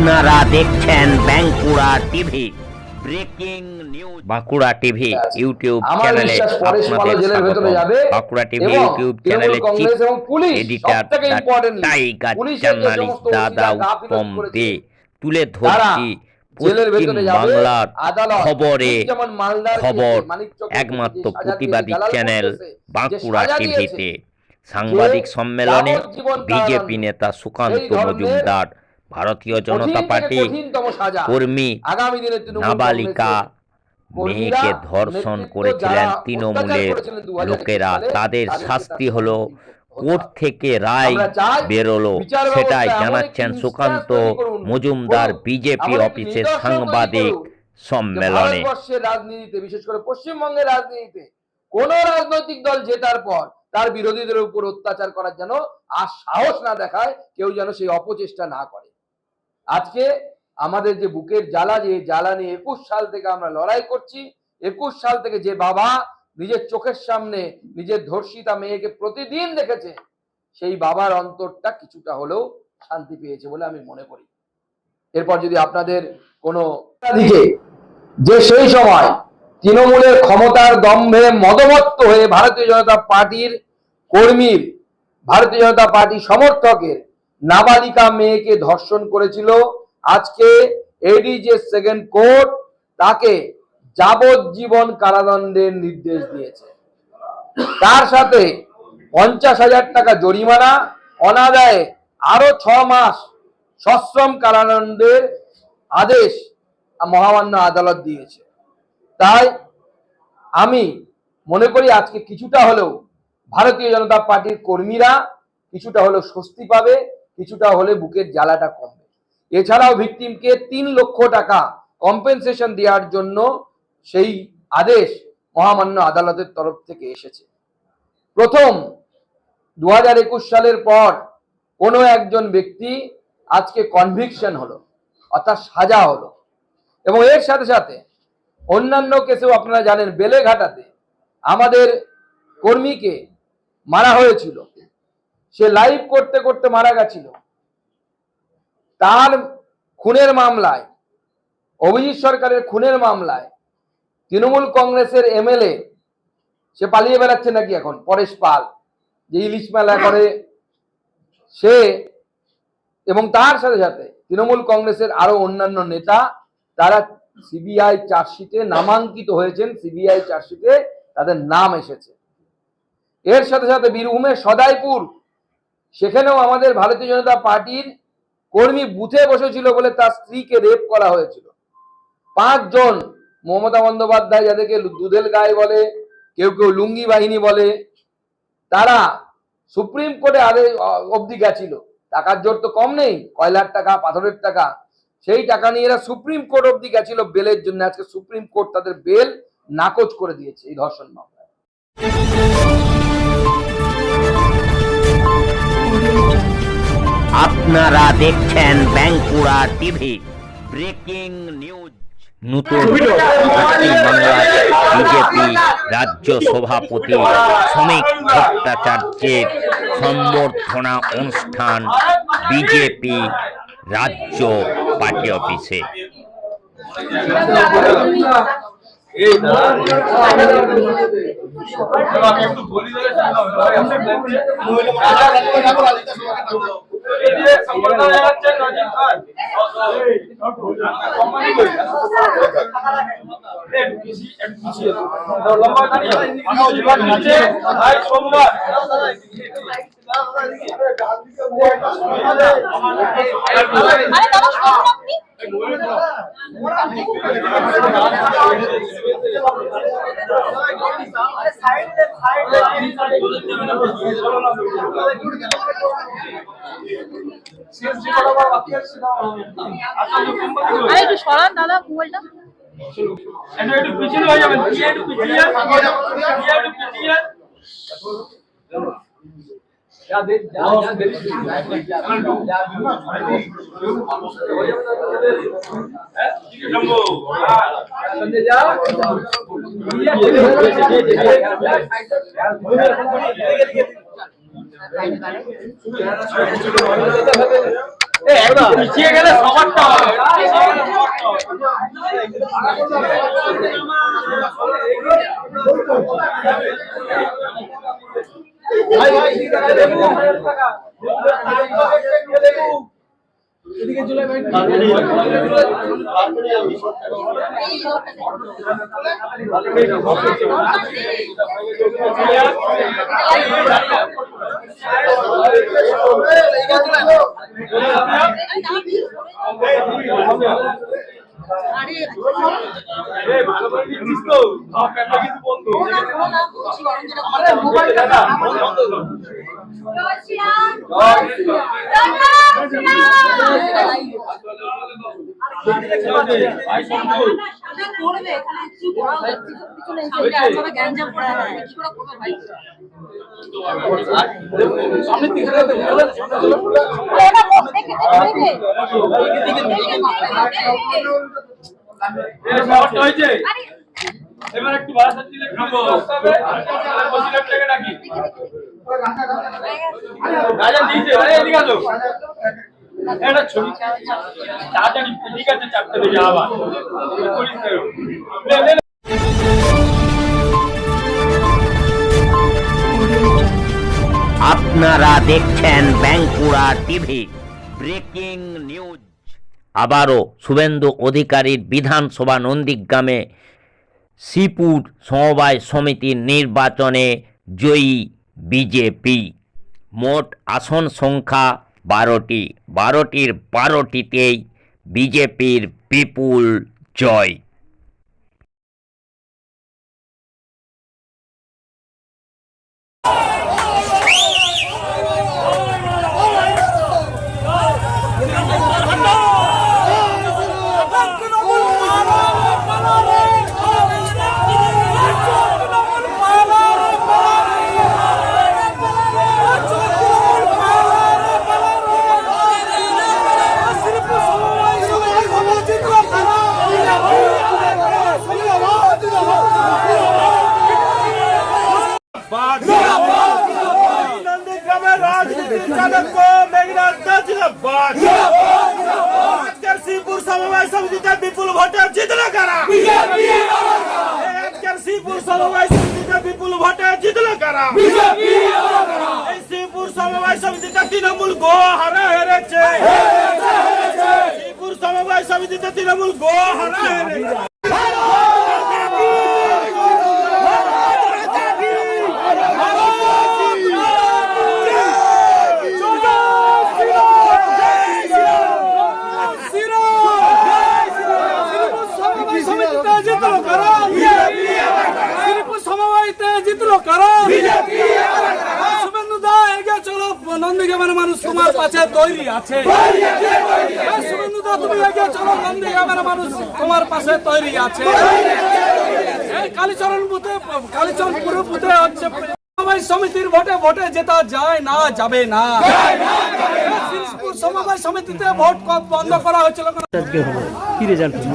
আপনারা দেখছেন Bankura TV. Breaking news. Bankura TV YouTube চ্যানেলে আপনাদের স্বাগত। বাঁকুড়া টিভি ইউটিউব চ্যানেলে চিফ এডিটর টাইগার জার্নালিস্ট দাদা উত্তম দে তুলে ধরছি পশ্চিম বাংলার খবর একমাত্র প্রতিবাদী চ্যানেল বাঁকুড়া টিভিতে। সাংবাদিক সম্মেলনে বিজেপি নেতা সুকান্ত মজুমদার ভারতীয় জনতা পার্টি কর্মী নাবালিকা মেয়েকে ধর্ষণ করেছিলেন তৃণমূলের লোকেরা, তাদের শাস্তি হলো কোর্ট থেকে রায় বেরোলো, সেটাই জানাচ্ছেন সুকান্ত মজুমদার বিজেপি অফিসের সাংবাদিক সম্মেলনে। রাজনীতিতে, বিশেষ করে পশ্চিমবঙ্গের রাজনীতিতে কোন রাজনৈতিক দল জেতার পর তার বিরোধীদের উপর অত্যাচার করার যেন আর সাহস না দেখায়, কেউ যেন সেই অপচেষ্টা না করে। আজকে আমাদের যে বুকের জ্বালা, যে জ্বালা নিয়ে 21 সাল থেকে আমরা লড়াই করছি, 21 সাল থেকে যে বাবা নিজের চোখের সামনে নিজের ধর্ষিতা মেয়েকে প্রতিদিন দেখেছে, সেই বাবার অন্তরটা কিছুটা হলেও শান্তি পেয়েছে বলে আমি মনে করি। এরপর যদি আপনাদের কোনো দিকে যে সেই সময় তৃণমূলের ক্ষমতার দম্ভে মদমত্ত হয়ে ভারতীয় জনতা পার্টির কর্মীর, ভারতীয় জনতা পার্টি সমর্থকের নাবালিকা মেয়েকে ধর্ষণ করেছিল, আজকে এডিজে সেকেন্ড কোর্ট তাকে যাবজ্জীবন কারাদণ্ডের নির্দেশ দিয়েছে। তার সাথে 50,000 টাকা জরিমানা, অনাদায়ে আরো 6 মাস সশ্রম কারাদণ্ডের আদেশ মহামান্য আদালত দিয়েছে। তাই আমি মনে করি আজকে কিছুটা হলেও ভারতীয় জনতা পার্টির কর্মীরা কিছুটা হলেও স্বস্তি পাবে, কিছুটা হলে বুকের জ্বালাটা কমবে। এছাড়াও ভিকটিমকে 3 লক্ষ টাকা কম্পেনসেশন দেওয়ার জন্য সেই আদেশ মহামান্য আদালতের তরফ থেকে এসেছে। প্রথম 2021 সালের পর কোনো একজন ব্যক্তি আজকে কনভিকশন হলো, অর্থাৎ সাজা হলো। এবং এর সাথে সাথে অন্যান্য কেসেও আপনারা জানেন, বেলেঘাটাতে আমাদের কর্মীকে মারা হয়েছিল, সে লাইভ করতে করতে মারা গেছিল। তার খুনের মামলায়, অভিজিৎ সরকারের খুনের মামলায় তৃণমূল কংগ্রেসের এমএলএ, সে পালিয়ে বেড়াচ্ছে নাকি এখন, পরেশ পাল, যে ইলিশ মেলা করে সে, এবং তার সাথে সাথে তৃণমূল কংগ্রেসের আরো অন্যান্য নেতা, তারা সিবিআই চার্জশিটে নামাঙ্কিত হয়েছেন, সিবিআই চার্জশিটে তাদের নাম এসেছে। এর সাথে সাথে বীরভূমের সদাইপুর, সেখানেও আমাদের ভারতীয় জনতা পার্টির কর্মী বুথে বসেছিল বলে তার স্ত্রীকে রেপ করা হয়েছিল। 5 জন, মমতা বন্দ্যোপাধ্যায় যাদেরকে দুধেল গায়ে বলে, কেউ কেউ লুঙ্গি বাহিনী বলে, তারা সুপ্রিম কোর্টে আদেশ অবধি গেছিল। টাকার জোর তো কম নেই, কয়লার টাকা, পাথরের টাকা, সেই টাকা নিয়ে এরা সুপ্রিম কোর্ট অবধি গেছিল বেলের জন্য। আজকে সুপ্রিম কোর্ট তাদের বেল নাকচ করে দিয়েছে এই ধর্ষণ মামলায়। আপনারা দেখছেন বাঁকুড়া টিভি। Breaking news. নতুন পশ্চিমবাংলার বিজেপি রাজ্য সভাপতি শ্রমিক ভট্টাচার্যের সম্বর্ধনা অনুষ্ঠান বিজেপি রাজ্য পার্টি অফিসে। আরে একটু সরান দাদা মোবাইলটা, একটু পিছনে হয়ে যাবেন, একটু পিছনে, একটু পিছনে। যা দে যা যা দে হ্যাঁ জম্বো সঞ্জয় যা একটু পিছিয়ে গেলে সবারটা হবে। পিছিয়ে গেলে সবারটা এবার একটু ভাষা দিলে খাবো থেকে ডাকি রাজা দিয়েছে এদিকে আসো এটা ছবি তাড়াতাড়ি ঠিক আছে চারটে থেকে আবার আপনারা দেখছেন বাঁকুড়া টিভি ব্রেকিং নিউজ। আবারও শুভেন্দু অধিকারীর বিধানসভা নন্দীগ্রামে শ্রীপুর সমবায় সমিতির নির্বাচনে জয়ী বিজেপি। মোট আসন সংখ্যা 12টি, 12টির 12টিতেই বিজেপির বিপুল জয়। শ্রীপুর সমবায় সমিতিতে বিপুল ভোটে জিতলো কারা? শ্রীপুর সমবায় সমিতিতে বিপুল ভোটে জিতলো কারা? এই শ্রীপুর সমবায় সমিতিতে তৃণমূল গো হারা হেরেছে। শ্রীপুর সমবায় সমিতিতে তৃণমূল গো হারা হেরেছে। নন্দীগ্রামের মানুষ তোমার পাশে তৈরি আছে। শুভেন্দু দা তুমি এগিয়ে চলো, নন্দীগ্রামের মানুষ তোমার পাশে তৈরি আছে। এই কালীচরণপুর বুথে হচ্ছে সমবায় সমিতির ভোটে জেতা যায় না, যাবে না। শ্রীপুর সমবায় সমিতিতে ভোট বন্ধ করা হয়েছিল।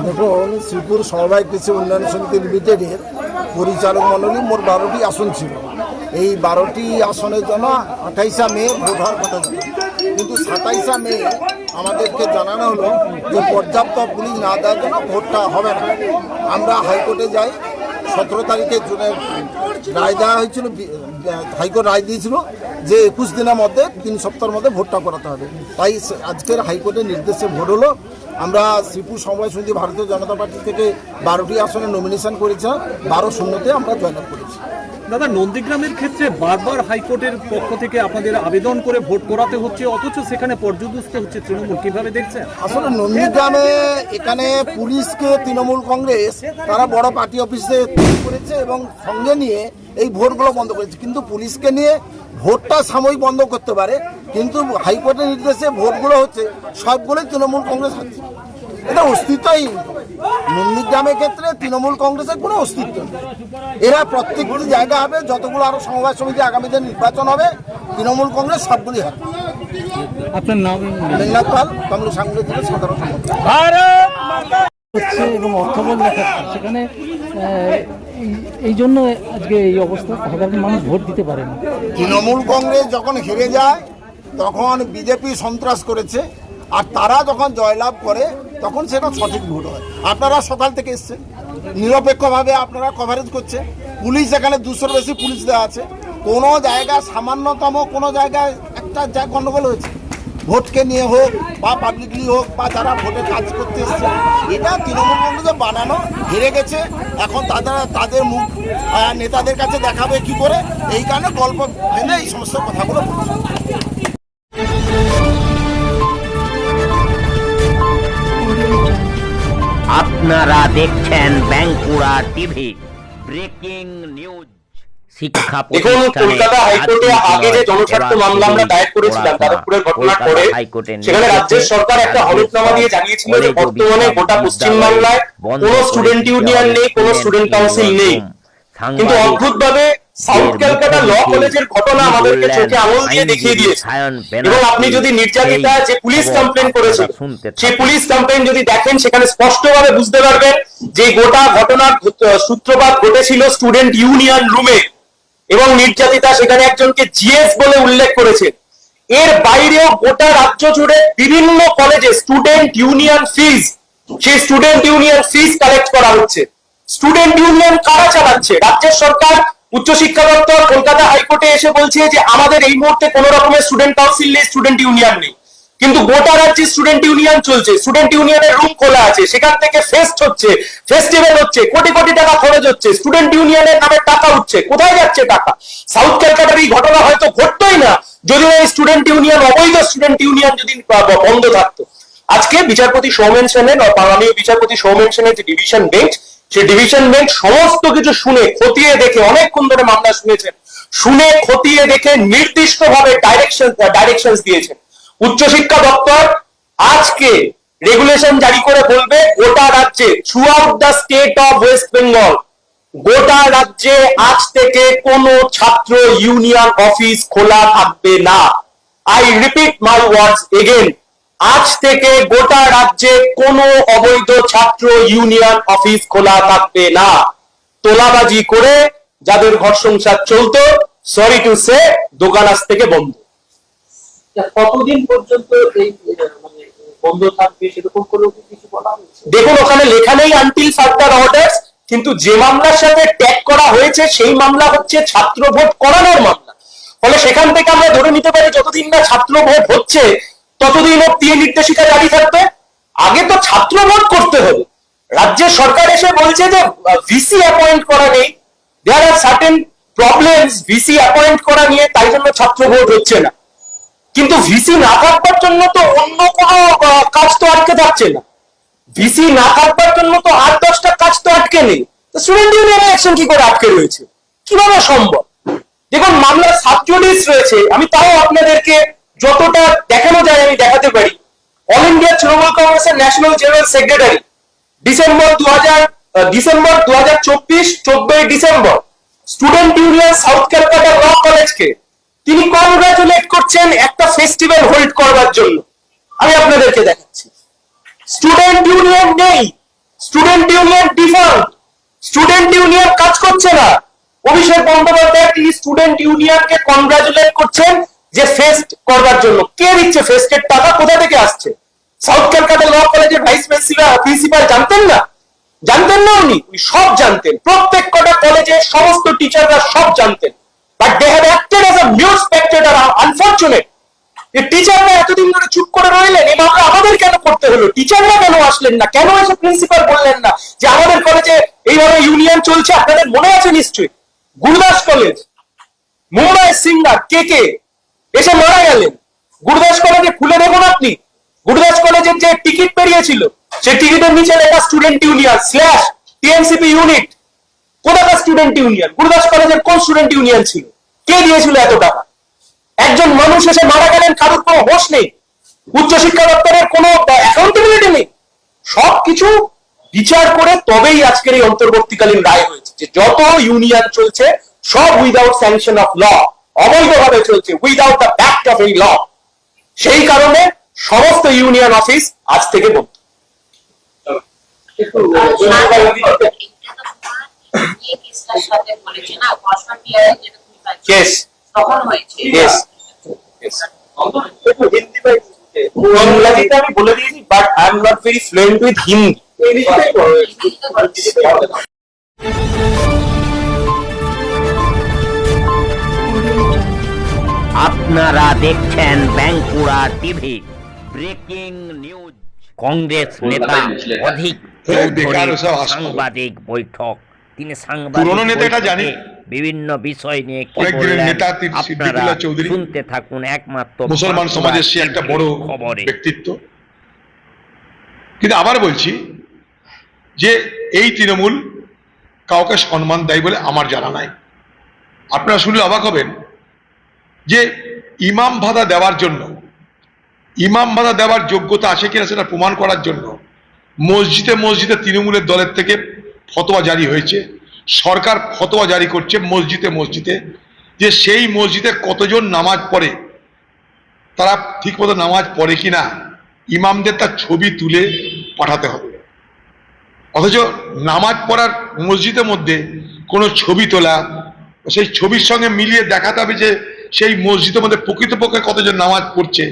দেখুন, শ্রীপুর সমবায় কৃষি উন্নয়ন সমিতি লিমিটেডের পরিচালক মণ্ডলী মোট 12টি আসন ছিল। এই 12টি আসনের জন্য 28শে মে ভোট হওয়ার কথা ছিল, কিন্তু 27শে মে আমাদেরকে জানানো হলো যে পর্যাপ্ত পুলিশ না দেওয়ার জন্য ভোটটা হবে না। আমরা হাইকোর্টে যাই। 17 তারিখে জুনের রায় দেওয়া হয়েছিল, হাইকোর্ট রায় দিয়েছিল যে 21 দিনের মধ্যে 3 সপ্তাহের মধ্যে ভোটটা করাতে হবে। তাই আজকের হাইকোর্টের নির্দেশে ভোট হলো। আমরা শ্রীপুর সমবায় সমিতি ভারতীয় জনতা পার্টি থেকে 12টি আসনে নমিনেশন করেছিলাম, 12-0-তে আমরা জয়লাভ করেছি। দাদা, নন্দীগ্রামের ক্ষেত্রে বারবার হাইকোর্টের পক্ষ থেকে আপনাদের আবেদন করে ভোট করাতে হচ্ছে, অথচ সেখানে পর্যদস্ত হচ্ছে তৃণমূল। কিভাবে দেখছেন? আসলে নন্দীগ্রামে এখানে পুলিশকে তৃণমূল কংগ্রেস তারা বড় পার্টি অফিসে করেছে এবং সঙ্গে নিয়ে এই ভোটগুলো বন্ধ করেছে। কিন্তু পুলিশকে নিয়ে ভোটটা সাময়িক বন্ধ করতে পারে, কিন্তু হাইকোর্টের নির্দেশে ভোটগুলো হচ্ছে সবগুলোই তৃণমূল কংগ্রেস হচ্ছে। এটা অস্তিত্বই নন্দীগ্রামের ক্ষেত্রে তৃণমূল কংগ্রেসের কোনো অস্তিত্ব নেই। এরা প্রত্যেকটি জায়গা হবে, যতগুলো আরো সমবায় সমিতি আগামীতে নির্বাচন হবে, তৃণমূল কংগ্রেস সবগুলি হবে। আপনার নাম? মেঘনাথ পাল, তমলুক সাংগঠনিক জেলার সাধারণ সম্পাদক। এবং অর্থবল দেখাচ্ছে সেখানে, এই জন্য আজকে এই অবস্থা। সাধারণ মানুষ ভোট দিতে পারে না। তৃণমূল কংগ্রেস যখন হেরে যায় তখন বিজেপি সন্ত্রাস করেছে আর তারা যখন জয়লাভ করে তখন সেটা সঠিক ভোট হয়। আপনারা সকাল থেকে এসছেন, নিরপেক্ষভাবে আপনারা কভারেজ করছেন, পুলিশ এখানে 200-র বেশি পুলিশ দেওয়া আছে, কোনো জায়গায় সামান্যতম কোনো জায়গায় একটা যা গণ্ডগোল হয়েছে, ভোটকে নিয়ে হোক বা পাবলিকলি হোক বা যারা ভোটে কাজ করতে এসছে, এটা তৃণমূল কংগ্রেসে বানানো, হেরে গেছে। এখন তাদের মুখ নেতাদের কাছে দেখাবে কি করে, এই কারণে গল্প ভেঙে এই সমস্ত কথাগুলো বলছে। আপনারা দেখছেন বাঁকুড়া টিভি, ব্রেকিং নিউজ। শিক্ষা দেখুন, কলকাতা হাইকোর্টে আগে যে জনস্বার্থ মামলা আমরা দায়ের করেছিলাম তারপরের ঘটনার পরে সেখানে রাজ্যের সরকার একটা হলফনামা দিয়ে জানিয়েছিল যে বর্তমানে গোটা পশ্চিমবাংলায় কোনো স্টুডেন্ট ইউনিয়ন নেই, কোনো স্টুডেন্ট কাউন্সিল নেই। কিন্তু অদ্ভুতভাবে সাউথ ক্যালকাটা ল কলেজের ঘটনা আমাদেরকে চোখে আঙুল দিয়ে দেখিয়ে দিয়েছে। এবং আপনি যদি নির্যাতিতা যে পুলিশ কমপ্লেন করেছে সেই পুলিশ কমপ্লেন যদি দেখেন, সেখানে স্পষ্টভাবে বুঝতে পারবেন যে গোটা ঘটনার সূত্রপাত ঘটেছিল স্টুডেন্ট ইউনিয়ন রুমে, এবং নির্যাতিতা সেখানে একজনকে জিএস বলে উল্লেখ করেছে। এর বাইরেও গোটা রাজ্য জুড়ে বিভিন্ন কলেজে স্টুডেন্ট ইউনিয়ন ফিজ, সেই স্টুডেন্ট ইউনিয়ন ফিজ কালেক্ট করা হচ্ছে। স্টুডেন্ট ইউনিয়ন কারা চালাচ্ছে? রাজ্যের সরকার, উচ্চশিক্ষা দপ্তর কলকাতা হাইকোর্টে এসে বলছে যে আমাদের এই মুহূর্তে কোন রকমের স্টুডেন্ট কাউন্সিল নেই, স্টুডেন্ট ইউনিয়ন নেই। কিন্তু গোটা রাজ্যে স্টুডেন্ট ইউনিয়ন চলছে, স্টুডেন্ট ইউনিয়নের রুম খোলা আছে, সেখান থেকে ফেস্ট হচ্ছে, ফেস্টিভ্যাল হচ্ছে, কোটি কোটি টাকা খরচ হচ্ছে, স্টুডেন্ট ইউনিয়নের নামে টাকা উঠছে। কোথায় যাচ্ছে টাকা? সাউথ ক্যালকাটার এই ঘটনা হয়তো ঘটতোই না যদি এই স্টুডেন্ট ইউনিয়ন, অবৈধ স্টুডেন্ট ইউনিয়ন যদি বন্ধ থাকতো। আজকে বিচারপতি সৌমেন সেনের, মাননীয় বিচারপতি সৌমেন সেনের যে ডিভিশন বেঞ্চ, সেই ডিভিশন বেঞ্চ সমস্ত কিছু শুনে খতিয়ে দেখে, অনেকক্ষণ ধরে মামলা শুনেছেন, শুনে খতিয়ে দেখে নির্দিষ্টভাবে ডাইরেকশন দিয়েছেন। উচ্চশিক্ষা দপ্তর আজকে রেগুলেশন জারি করে বলবে গোটা রাজ্যে, through out the state of West Bengal, গোটা রাজ্যে আজ থেকে কোনো ছাত্র ইউনিয়ন অফিস খোলা থাকবে না। I repeat my words again, আজ থেকে গোটা রাজ্যে কোনো অবৈধ ছাত্র ইউনিয়ন অফিস খোলা থাকবে না। তোলাবাজি করে যাদের ঘর সংসার চলতো, সরি টু সে, দোকান আজ থেকে বন্ধ। কতদিন পর্যন্ত এই বন্ধ থাকবে সেরকম কোনো কিছু বলা হয়েছে? দেখুন, ওখানে লেখা নেই আনটিল ফার্দার অর্ডারস, কিন্তু যে মামলার সাথে ট্যাগ করা হয়েছে সেই মামলা হচ্ছে ছাত্র ভোট করানোর মামলা। ফলে সেখান থেকে আমরা ধরে নিতে পারি যতদিন না ছাত্র ভোট হচ্ছে ততদিন অব্দি নির্দেশিকা জারি থাকবে। আগে তো ছাত্র ভোট করতে হবে। রাজ্যের সরকার এসে বলছে যে ভিসি অ্যাপয়েন্ট করা নেই, there are certain problems VC appoint করা নিয়ে, তাই জন্য ছাত্র ভোট হচ্ছে না। কিন্তু ভিসি না থাকবার জন্য তো অন্য কোনো কাজ তো আটকে থাকছে না। ভিসি না থাকবার জন্য তো 8-10টা কাজ তো আটকে নেই। স্টুডেন্ট ইউনিয়ন অ্যাকশন কি করে আটকে রয়েছে? কিভাবে সম্ভব? দেখুন, মামলার সাবজুডিস রয়েছে, আমি তাও আপনাদেরকে যতটা দেখানো যায় আমি দেখাতে পারি। অল ইন্ডিয়া তৃণমূল কংগ্রেসের national general secretary December 2024, 14 December, student union south Calcutta law কলেজকে তিনি কংগ্রাচুলেট করছেন একটা ফেস্টিভ্যাল হোল্ড করবার জন্য। আমি আপনাদেরকে দেখাচ্ছি। স্টুডেন্ট ইউনিয়ন নেই, student union default, student union কাজ করছে না। অভিষেক বন্দ্যোপাধ্যায় তিনি স্টুডেন্ট ইউনিয়নকে কংগ্রাচুলেট করছেন যে ফেস্ট করবার জন্য। কে দিচ্ছে ফেস্টের টাকা? কোথা থেকে আসছে? সাউথ ক্যালকাটা ল কলেজের ভাইস প্রিন্সিপাল জানতেন না? জানতেন না উনি সব জানতেন। প্রত্যেক কটা কলেজের সমস্ত টিচাররা সব জানতেন। But they have acted as a mute spectator. Unfortunate, এই টিচাররা এতদিন ধরে চুপ করে রইলেন। এই মামলা আমাদের কেন করতে হলো? টিচাররা কেন আসলেন না? কেন এসে প্রিন্সিপাল বললেন না যে আমাদের কলেজে এইভাবে ইউনিয়ন চলছে? আপনাদের মনে আছে নিশ্চয়ই, গুরুদাস কলেজ, মুম্বাই সিঙ্গার কে এসে মারা গেলেন। গুরুদাস কলেজে খুলে দেখুন আপনি, গুরুদাস কলেজের যে টিকিট বেরিয়েছিল সেই টিকিটের নিচে লেখা স্টুডেন্ট ইউনিয়ন / টিএমসিপি ইউনিট। কোথাকার স্টুডেন্ট ইউনিয়ন? গুরুদাস কলেজের কোন স্টুডেন্ট ইউনিয়ন ছিল? কে দিয়েছিল এত টাকা? একজন মানুষ এসে মারা গেলেন, কারোর কোনো হোশ নেই, উচ্চশিক্ষা দপ্তরের কোনো অ্যাকাউন্টেবিলিটি নেই। সবকিছু বিচার করে তবেই আজকের এই অন্তর্বর্তীকালীন রায় হয়েছে যে যত ইউনিয়ন চলছে সব উইদাউট স্যাংশন অফ ল, অবৈধভাবে চলছে, without the backed of any law. সেই কারণে সমস্ত ইউনিয়ন অফিস আজ থেকে বন্ধ। ইংরেজিতে আমি বলে দিয়েছি, but I am not very fluent with Hindi. আপনারা দেখছেন Bankura TV. Breaking news. Congress নেতা অধিক চৌধুরী সাংবাদিক বৈঠক। তিনি পুরনো নেতা এটা জানি, বিভিন্ন বিষয় নিয়ে কি অনেক দিনের বললেন নেতা আপনারা সিদ্দিকুল্লাহ চৌধুরী শুনতে থাকুন একমাত্র মুসলমান সমাজের সে একটা বড় খবরে। ব্যক্তিত্ব। কিন্তু আবার বলছি যে এই তৃণমূল কাউকে সম্মান দেয় বলে আমার জানা নাই। আপনারা শুনলে অবাক হবেন যে ইমাম ভাতা দেওয়ার জন্য, ইমাম ভাতা দেওয়ার যোগ্যতা আছে কিনা সেটা প্রমাণ করার জন্য মসজিদে মসজিদে তৃণমূলের দলের থেকে ফতোয়া জারি হয়েছে। সরকার ফতোয়া জারি করছে মসজিদে মসজিদে যে সেই মসজিদে কতজন নামাজ পড়ে, তারা ঠিকমতো নামাজ পড়ে কিনা ইমামদের তার ছবি তুলে পাঠাতে হবে। অথচ নামাজ পড়ার মসজিদের মধ্যে কোনো ছবি তোলা, সেই ছবির সঙ্গে মিলিয়ে দেখাতে হবে যে সেই মসজিদের মধ্যে প্রকৃতপক্ষে কতজন নামাজ পড়ছে।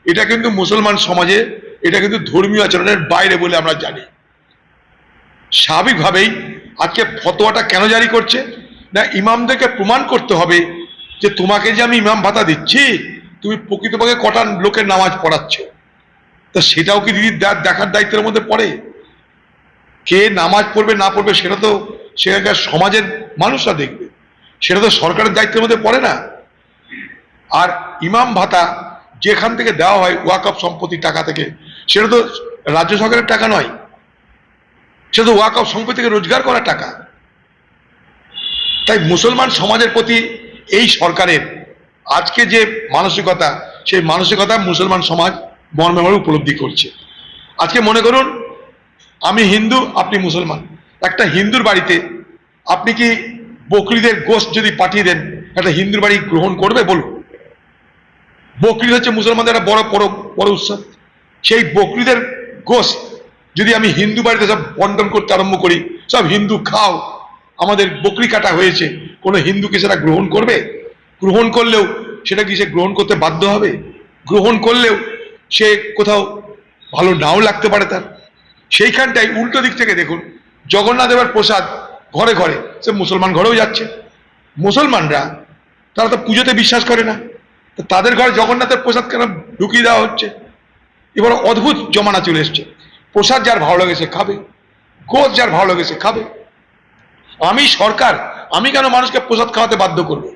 এটা কিন্তু মুসলমান সমাজে এটা কিন্তু ধর্মীয় আচরণের বাইরে বলে আমরা জানি। স্বাভাবিকভাবেই আজকে ফতোয়াটা কেন জারি করছে না, ইমামদেরকে প্রমাণ করতে হবে যে তোমাকে যে আমি ইমাম ভাতা দিচ্ছি তুমি প্রকৃতপক্ষে কটা লোকের নামাজ পড়াচ্ছ। তা সেটাও কি দিদি দেখার দায়িত্বের মধ্যে পড়ে? কে নামাজ পড়বে না পড়বে সেটা তো সেখানকার সমাজের মানুষরা দেখবে, সেটা তো সরকারের দায়িত্বের মধ্যে পড়ে না। আর ইমাম ভাতা যেখান থেকে দেওয়া হয় ওয়াকফ সম্পত্তির টাকা থেকে, সেটা তো রাজ্য সরকারের টাকা নয়, সেটা তো ওয়াকফ সম্পত্তি থেকে রোজগার করা টাকা। তাই মুসলমান সমাজের প্রতি এই সরকারের আজকে যে মানসিকতা, সেই মানসিকতা মুসলমান সমাজ মর্মে উপলব্ধি করছে। আজকে মনে করুন আমি হিন্দু, আপনি মুসলমান, একটা হিন্দুর বাড়িতে আপনি কি বকরিদের গোশত যদি পাঠিয়ে দেন একটা হিন্দুর বাড়ি গ্রহণ করবে? বলুন। বকরি হচ্ছে মুসলমানদের একটা বড় উৎসব। সেই বকরিদের গোশত যদি আমি হিন্দু বাড়িতে সব বন্টন করতে আরম্ভ করি, সব হিন্দু খাও, আমাদের বকরি কাটা হয়েছে, কোনো হিন্দু কি সেটা গ্রহণ করবে? গ্রহণ করলেও সেটা কি সে গ্রহণ করতে বাধ্য হবে? গ্রহণ করলেও সে কোথাও ভালো নাও লাগতে পারে তার। সেইখানটাই উল্টো দিক থেকে দেখুন, জগন্নাথ দেবের প্রসাদ ঘরে ঘরে, সে মুসলমান ঘরেও যাচ্ছে। মুসলমানরা তারা তো পুজোতে বিশ্বাস করে না, তো তাদের ঘরে জগন্নাথের প্রসাদ কেন ঢুকিয়ে দেওয়া হচ্ছে? এবার অদ্ভুত জমানা চলে এসছে। প্রসাদ যার ভালো লাগে সে খাবে, গোশ যার ভালো লাগে সে খাবে। আমি সরকার, আমি কেন মানুষকে প্রসাদ খাওয়াতে বাধ্য করবো?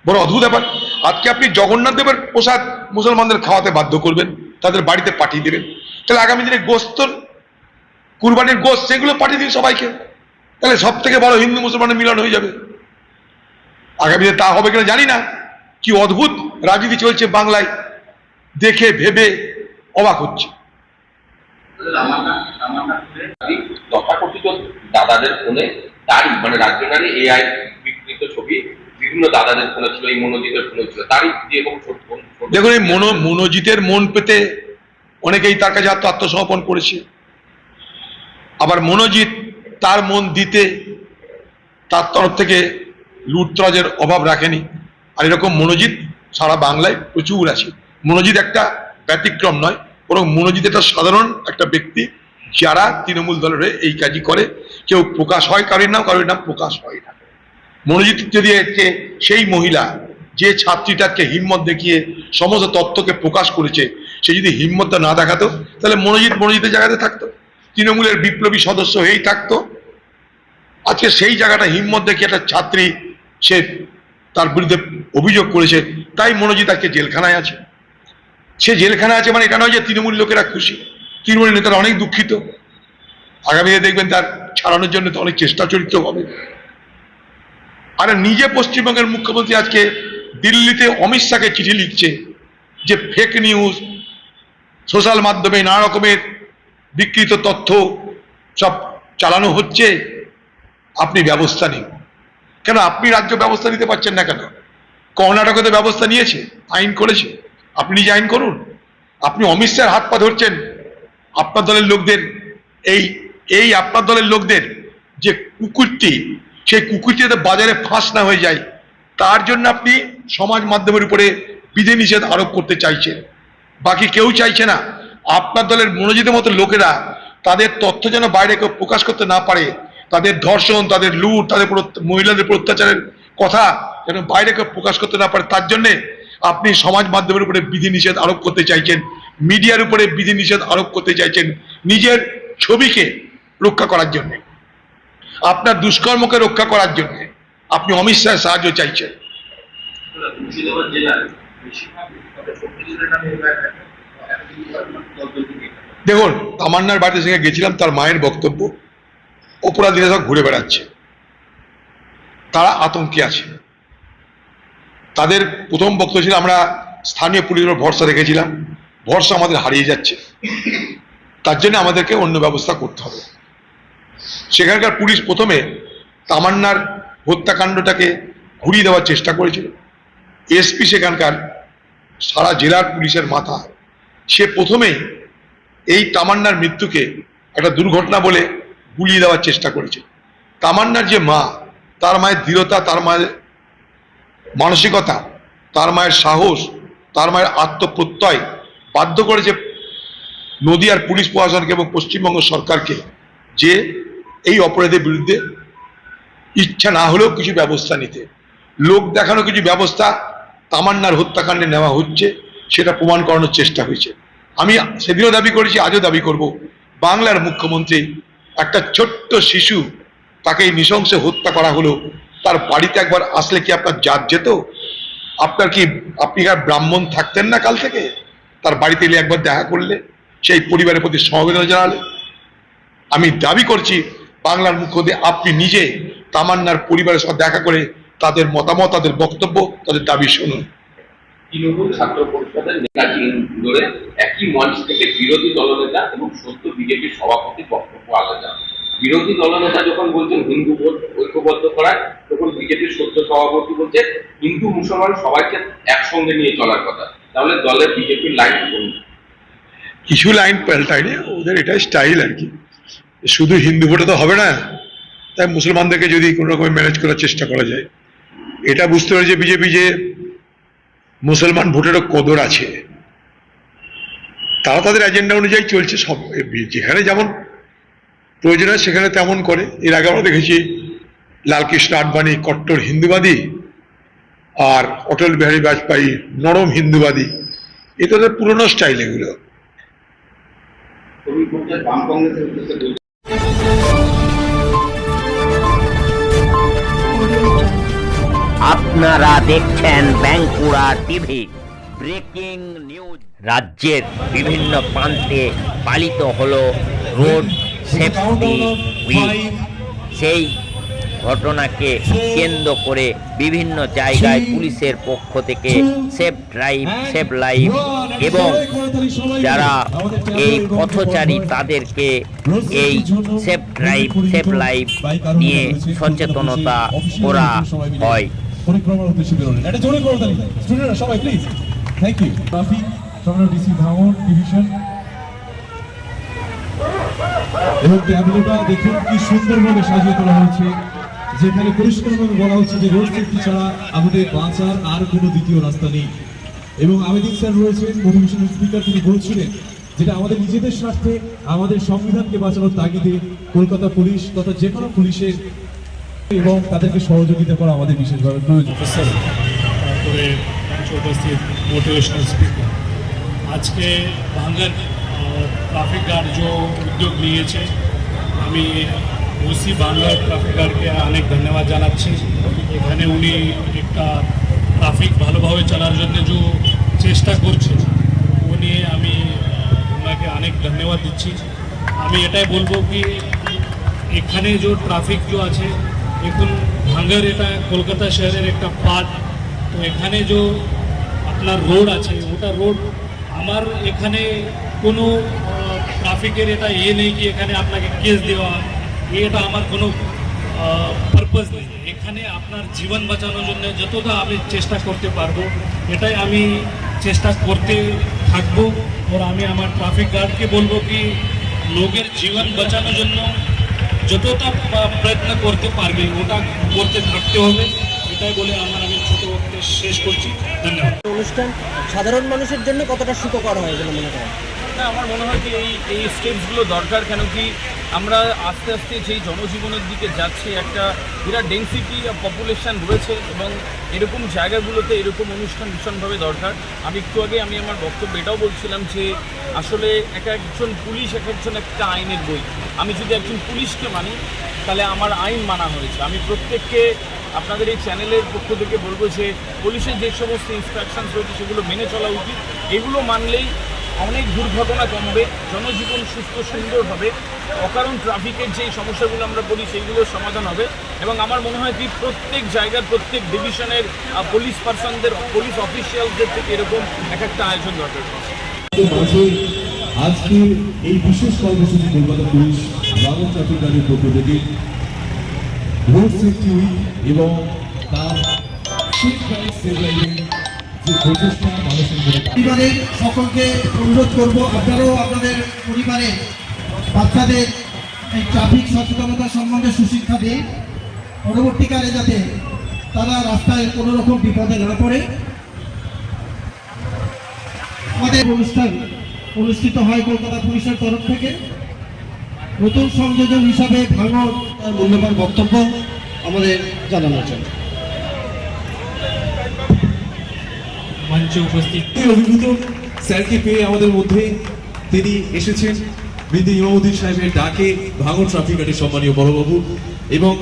বড় অদ্ভুত ব্যাপার। আজকে আপনি জগন্নাথ দেবের প্রসাদ মুসলমানদের খাওয়াতে বাধ্য করবেন, তাদের বাড়িতে পাঠিয়ে দেবেন, তাহলে আগামী দিনে গোশত, কুরবানির গোশত সেগুলো পাঠিয়ে দিন সবাইকে, তাহলে সব থেকে বড় হিন্দু মুসলমানের মিলন হয়ে যাবে। আগামী দিনে তা হবে কিনা জানি না। কি অদ্ভুত রাজনীতি চলছে বাংলায়, দেখে ভেবে অবাক হচ্ছে। তথাকথিত দাদাদের ফোনে তারই মানে রাজ্য নারী এআই বিকৃত ছবি বিভিন্ন দাদাদের ফোনে ছিল, এই মনোজিতের ফোনে ছিল, তারই যেরকম দেখুন এই মনোজিতের মন পেতে অনেকেই তার কাছে আত্মসমর্পণ করেছে, আবার মনোজিৎ তার মন দিতে তার তরফ থেকে লুটতরাজের অভাব রাখেনি। আর এরকম মনোজিৎ সারা বাংলায় প্রচুর আছে। মনোজিৎ একটা ব্যতিক্রম নয়, বরং মনোজিৎ একটা সাধারণ একটা ব্যক্তি যারা তৃণমূল দলের হয়ে এই কাজই করে। কেউ প্রকাশ হয় কারোর নাম প্রকাশ হয় না। মনোজিৎ যদি সেই মহিলা যে ছাত্রীটাকে হিম্মত দেখিয়ে সমস্ত তথ্যকে প্রকাশ করেছে, সে যদি হিম্মতটা না দেখাতো তাহলে মনোজিতের জায়গাতে থাকতো, তৃণমূলের বিপ্লবী সদস্য হয়েই থাকতো। আজকে সেই জায়গাটা হিম্মত দেখিয়ে একটা ছাত্রী সে তার বিরুদ্ধে অভিযোগ করেছে, তাই মনোজিৎ আজকে জেলখানায় আছে। সে জেলখানায় আছে মানে এটা নয় যে তৃণমূল লোকেরা খুশি, তৃণমূল নেতারা অনেক দুঃখিত। আগামীতে দেখবেন তার ছাড়ানোর জন্য তো অনেক চেষ্টা চরিত্র হবে। আর নিজে পশ্চিমবঙ্গের মুখ্যমন্ত্রী আজকে দিল্লিতে অমিত শাহকে চিঠি লিখছে যে ফেক নিউজ, সোশ্যাল মাধ্যমে নানা রকমের বিকৃত তথ্য সব চালানো হচ্ছে, আপনি ব্যবস্থা নিন। কেন আপনি রাজ্য ব্যবস্থা নিতে পারছেন না কেন? কর্ণাটকে তো ব্যবস্থা নিয়েছে, আইন করেছে, আপনি নিজে আইন করুন। আপনি অমিত শাহের হাত পা ধরছেন আপনার দলের লোকদের, এই আপনার দলের লোকদের যে কুকুরটি, সেই কুকুরটি যাতে বাজারে ফাঁস না হয়ে যায় তার জন্য আপনি সমাজ মাধ্যমের উপরে বিধিনিষেধ আরোপ করতে চাইছেন। বাকি কেউ চাইছে না আপনার দলের মনোজিতের মতো লোকেরা তাদের তথ্য যেন বাইরে কেউ প্রকাশ করতে না পারে, তাদের ধর্ষণ, তাদের লুট, তাদের মহিলাদের উপর অত্যাচারের কথা যেন বাইরে কেউ প্রকাশ করতে না পারে। তার জন্যে আপনি সমাজ মাধ্যমের উপরে বিধিনিষেধ আরোপ করতে চাইছেন, মিডিয়ার উপরে বিধিনিষেধ আরোপ করতে চাইছেন নিজের ছবিকে রক্ষা করার জন্য, আপনার দুষ্কর্মকে রক্ষা করার জন্য আপনি অমিত শাহের সাহায্য চাইছেন। মুর্শিদাবাদ জেলার বেশিরভাগ দেখুন, তামান্নার বাড়িতে সঙ্গে গেছিলাম, তার মায়ের বক্তব্য অপরাধীরা সব ঘুরে বেড়াচ্ছে, তারা আতঙ্কে আছে। তাদের প্রথম বক্তব্য ছিল আমরা স্থানীয় পুলিশের উপর ভরসা রেখেছিলাম, ভরসা আমাদের হারিয়ে যাচ্ছে, তার জন্য আমাদেরকে অন্য ব্যবস্থা করতে হবে। সেখানকার পুলিশ প্রথমে তামান্নার হত্যাকাণ্ডটাকে ঘুরিয়ে দেওয়ার চেষ্টা করেছিল। এসপি সেখানকার সারা জেলার পুলিশের মাথা, সে প্রথমেই এই তামান্নার মৃত্যুকে একটা দুর্ঘটনা বলে গুলিয়ে দেওয়ার চেষ্টা করেছে। তামান্নার যে মা, তার মায়ের দৃঢ়তা, তার মায়ের মানসিকতা, তার মায়ের সাহস, তার মায়ের আত্মপ্রত্যয় বাধ্য করেছে নদিয়ার পুলিশ প্রশাসনকে এবং পশ্চিমবঙ্গ সরকারকে যে এই অপরাধের বিরুদ্ধে ইচ্ছা না হলেও কিছু ব্যবস্থা নিতে। লোক দেখানো কিছু ব্যবস্থা তামান্নার হত্যাকাণ্ডে নেওয়া হচ্ছে, সেটা প্রমাণ করানোর চেষ্টা হয়েছে। আমি সেদিনও দাবি করেছি, আজও দাবি করব, বাংলার মুখ্যমন্ত্রী একটা ছোট্ট শিশু, তাকে এই নৃশংসে হত্যা করা হলো, তার বাড়িতে একবার আসলে কি আপনার জাত যেত? আপনি আর ব্রাহ্মণ থাকতেন না কাল থেকে? তার বাড়িতে এলে একবার দেখা করলে, সেই পরিবারের প্রতি সমবেদনা জানালে। আমি দাবি করছি বাংলার মুখ্যমন্ত্রী আপনি নিজে তামান্নার পরিবারের সাথে দেখা করে তাদের মতামত, তাদের বক্তব্য, তাদের দাবি শুনুন। তৃণমূল ছাত্র পরিষদের নেতা ধরে একই মঞ্চ থেকে বিরোধী দলনেতা এবং সদ্য বিজেপির সভাপতির বক্তব্য আলাদা। বিরোধী দলনেতা যখন বলছেন হিন্দু ভোট ঐক্যবদ্ধ করার, তখন বিজেপির সদ্য সভাপতি বলছে হিন্দু মুসলমান সবাইকে একসঙ্গে নিয়ে চলার কথা। তাহলে দলের বিজেপির লাইন কিছু লাইন পাল্টায়নি, ওদের এটাই স্টাইল আর কি। শুধু হিন্দু ভোটে তো হবে না, তাই মুসলমানদেরকে যদি কোনো রকম ম্যানেজ করার চেষ্টা করা যায়। এটা বুঝতে পারে যে বিজেপি যে মুসলমান ভোটেরও কদর আছে, তারা তাদের এজেন্ডা অনুযায়ী চলছে। সব যেখানে যেমন প্রয়োজন হয় সেখানে তেমন করে। এর আগে আমরা দেখেছি লালকৃষ্ণ আডবাণী কট্টর হিন্দুবাদী, আর অটল বিহারী বাজপেয়ী নরম হিন্দুবাদী। এটা তাদের পুরনো স্টাইল এগুলো। আপনারা দেখছেন বাঁকুড়া টিভি। Breaking news. রাজ্যের বিভিন্ন প্রান্তে পালিত হলো রোড সেফটি উইক। সেই ঘটনাকে কেন্দ্র করে বিভিন্ন জায়গায় পুলিশের পক্ষ থেকে সেফ ড্রাইভ, সেফ লাইফ এবং যারা এই পথচারী তাদেরকে এই সেফ ড্রাইভ, সেফ লাইফ নিয়ে সচেতনতা করা হয়। পরিক্রমার উদ্দেশ্যে বেরোলেন। এটা জোরে করে দেন স্টুডেন্টরা সবাই প্লিজ। Thank you. ট্রাফিক সম্রাট ডিসি ধামন ডিভিশন এবং ট্যাবলোটা দেখুন কি সুন্দরভাবে সাজিয়ে তোলা হয়েছে, যেখানে পরিষ্কারভাবে বলা হচ্ছে যে রোড সেফটি ছাড়া আমাদের বাঁচার আর কোনো দ্বিতীয় রাস্তা নেই। এবং আবেদিন স্যার রয়েছেন মোটিভেশনাল স্পিকার, তিনি বলছিলেন যেটা আমাদের নিজেদের স্বার্থে, আমাদের সংবিধানকে বাঁচানোর তাগিদে কলকাতা পুলিশ তথা যে কোনো পুলিশের এবং তাদেরকে সহযোগিতা করা আমাদের বিশেষভাবে প্রয়োজন। তারপরে উপস্থিত মোটিভেশনাল স্পিকার, আজকে বাংলার ট্রাফিক গার্ড যে উদ্যোগ নিয়েছে, আমি ওসি বাংলার ট্রাফিক গার্ডকে অনেক ধন্যবাদ জানাচ্ছি। এখানে উনি একটা ট্রাফিক ভালোভাবে চালার জন্য যে চেষ্টা করছে, ও নিয়ে আমি ওনাকে অনেক ধন্যবাদ দিচ্ছি। আমি এটাই বলবো কি এখানে যে ট্রাফিক যে আছে এখন ভাঙ্গার, এটা কলকাতা শহরের একটা পার্ট। তো এখানে যে আপনার রোড আছে, ওটা রোড আমার এখানে কোনো ট্রাফিকের এটা নেই কি এখানে আপনাকে কেস দেওয়া, এটা আমার কোনো পারপাস নেই। এখানে আপনার জীবন বাঁচানোর জন্য যতটা আমি চেষ্টা করতে পারবো, এটাই আমি চেষ্টা করতে থাকবো। আর আমি আমার ট্রাফিক গার্ডকে বলবো কি লোকের জীবন বাঁচানোর জন্য যতটা প্রয়ত্ন করতে পারবে ওটা করতে থাকতে হবে। এটাই বলে আমি ছোট বক্তব্য শেষ করছি। ধন্যবাদ। অনুষ্ঠান সাধারণ মানুষের জন্য কতটা সুখকর হয় বলে মনে করেন? না, আমার মনে হয় যে এই স্টেপসগুলো দরকার। কেন কি আমরা আস্তে আস্তে যেই জনজীবনের দিকে যাচ্ছি, একটা বিরাট ডেন্সিটি অফ পপুলেশন রয়েছে এবং এরকম জায়গাগুলোতে এরকম অনুষ্ঠান ভীষণভাবে দরকার। আমি একটু আগে আমার বক্তব্য এটাও বলছিলাম যে আসলে একজন পুলিশ একজন একটা আইনের বই। আমি যদি একজন পুলিশকে মানি তাহলে আমার আইন মানা হয়েছে। আমি প্রত্যেককে আপনাদের এই চ্যানেলের পক্ষ থেকে বলবো যে পুলিশের যে সমস্ত ইনস্ট্রাকশনস রয়েছে সেগুলো মেনে চলা উচিত। এগুলো মানলেই অনেক দুর্ঘটনা কমবে, জনজীবন সুস্থ সুন্দর হবে, অকারণ ট্রাফিকের যেই সমস্যাগুলো আমরা বলি সেইগুলোর সমাধান হবে। এবং আমার মনে হয় কি প্রত্যেক জায়গার প্রত্যেক ডিভিশনের পুলিশ পার্সনদের, পুলিশ অফিসিয়ালদের থেকে এরকম একটা আয়োজন দরকার। আজকে এই বিশেষ কর্মসূচি কলকাতা পুলিশ ভাঙন ট্রাফিক গাড়ির পক্ষ থেকে রোড সেফটি উইক এবং তার পরিবারের সকলকে অনুরোধ করব, আপনারাও আপনাদের পরিবারে বাচ্চাদের এই ট্রাফিক সচেতনতা সম্বন্ধে সুশিক্ষা দিন, পরবর্তীকালে যাতে তারা রাস্তায় কোনো রকম বিপদে না পড়ে। আমাদের অনুষ্ঠান অনুষ্ঠিত হয় কলকাতা পুলিশের তরফ থেকে। নতুন সংযোজন হিসাবে ভাঙন মূল্যবান বক্তব্য আমাদের জানানোর জন্য মঞ্চে উপস্থিত অভিভূত স্যারকে পেয়ে আমাদের মধ্যে তিনি এসেছেন বৃদ্ধ ইমামউদ্দিন সাহেবের ডাকে ভাঙন ট্রাফিক গাড়ির সম্মানীয় বড়বাবু, এবং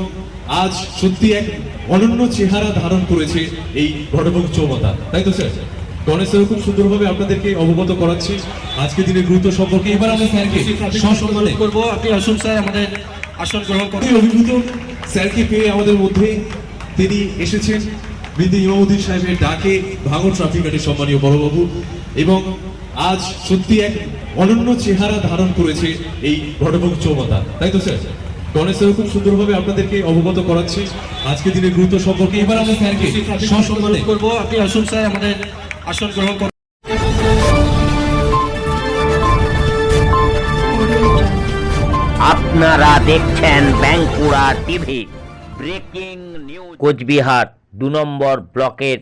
আজ সত্যি এক অনন্য চেহারা ধারণ করেছে এই ঘটবঙ্গ চৌমাথা, তাই তো স্যার? গণেশ স্যার খুব সুন্দরভাবে আপনাদেরকে অবগত করাচ্ছি আজকে দিনের গুরুত্ব সম্পর্কে। এবার আমরা স্যারকে সসম্মানে করবো, আপনি আসুন স্যার, আমাদের আসন গ্রহণ করুন। অভিভূত স্যারকে পেয়ে আমাদের মধ্যে তিনি এসেছেন বৃদ্ধ ইমামউদ্দিন সাহেবের ডাকে ভাঙন ট্রাফিক গাড়ির সম্মানীয় বড়বাবু, এবং আজ সত্যি এক অনন্য চেহারা ধারণ করেছে এই ঘটবঙ্গ চৌমাথা, তাই তো স্যার? গণেশ স্যার খুব সুন্দরভাবে আপনাদেরকে অবগত করাচ্ছি আজকে দিনের গুরুত্ব সম্পর্কে। এবার আমরা স্যারকে সসম্মানে করবো, আপনি আসুন স্যার, আমাদের আসন গ্রহণ করুন। আপনারা দেখছেন Bankura TV. Breaking news. Coochbehar 2 নম্বর ব্লকের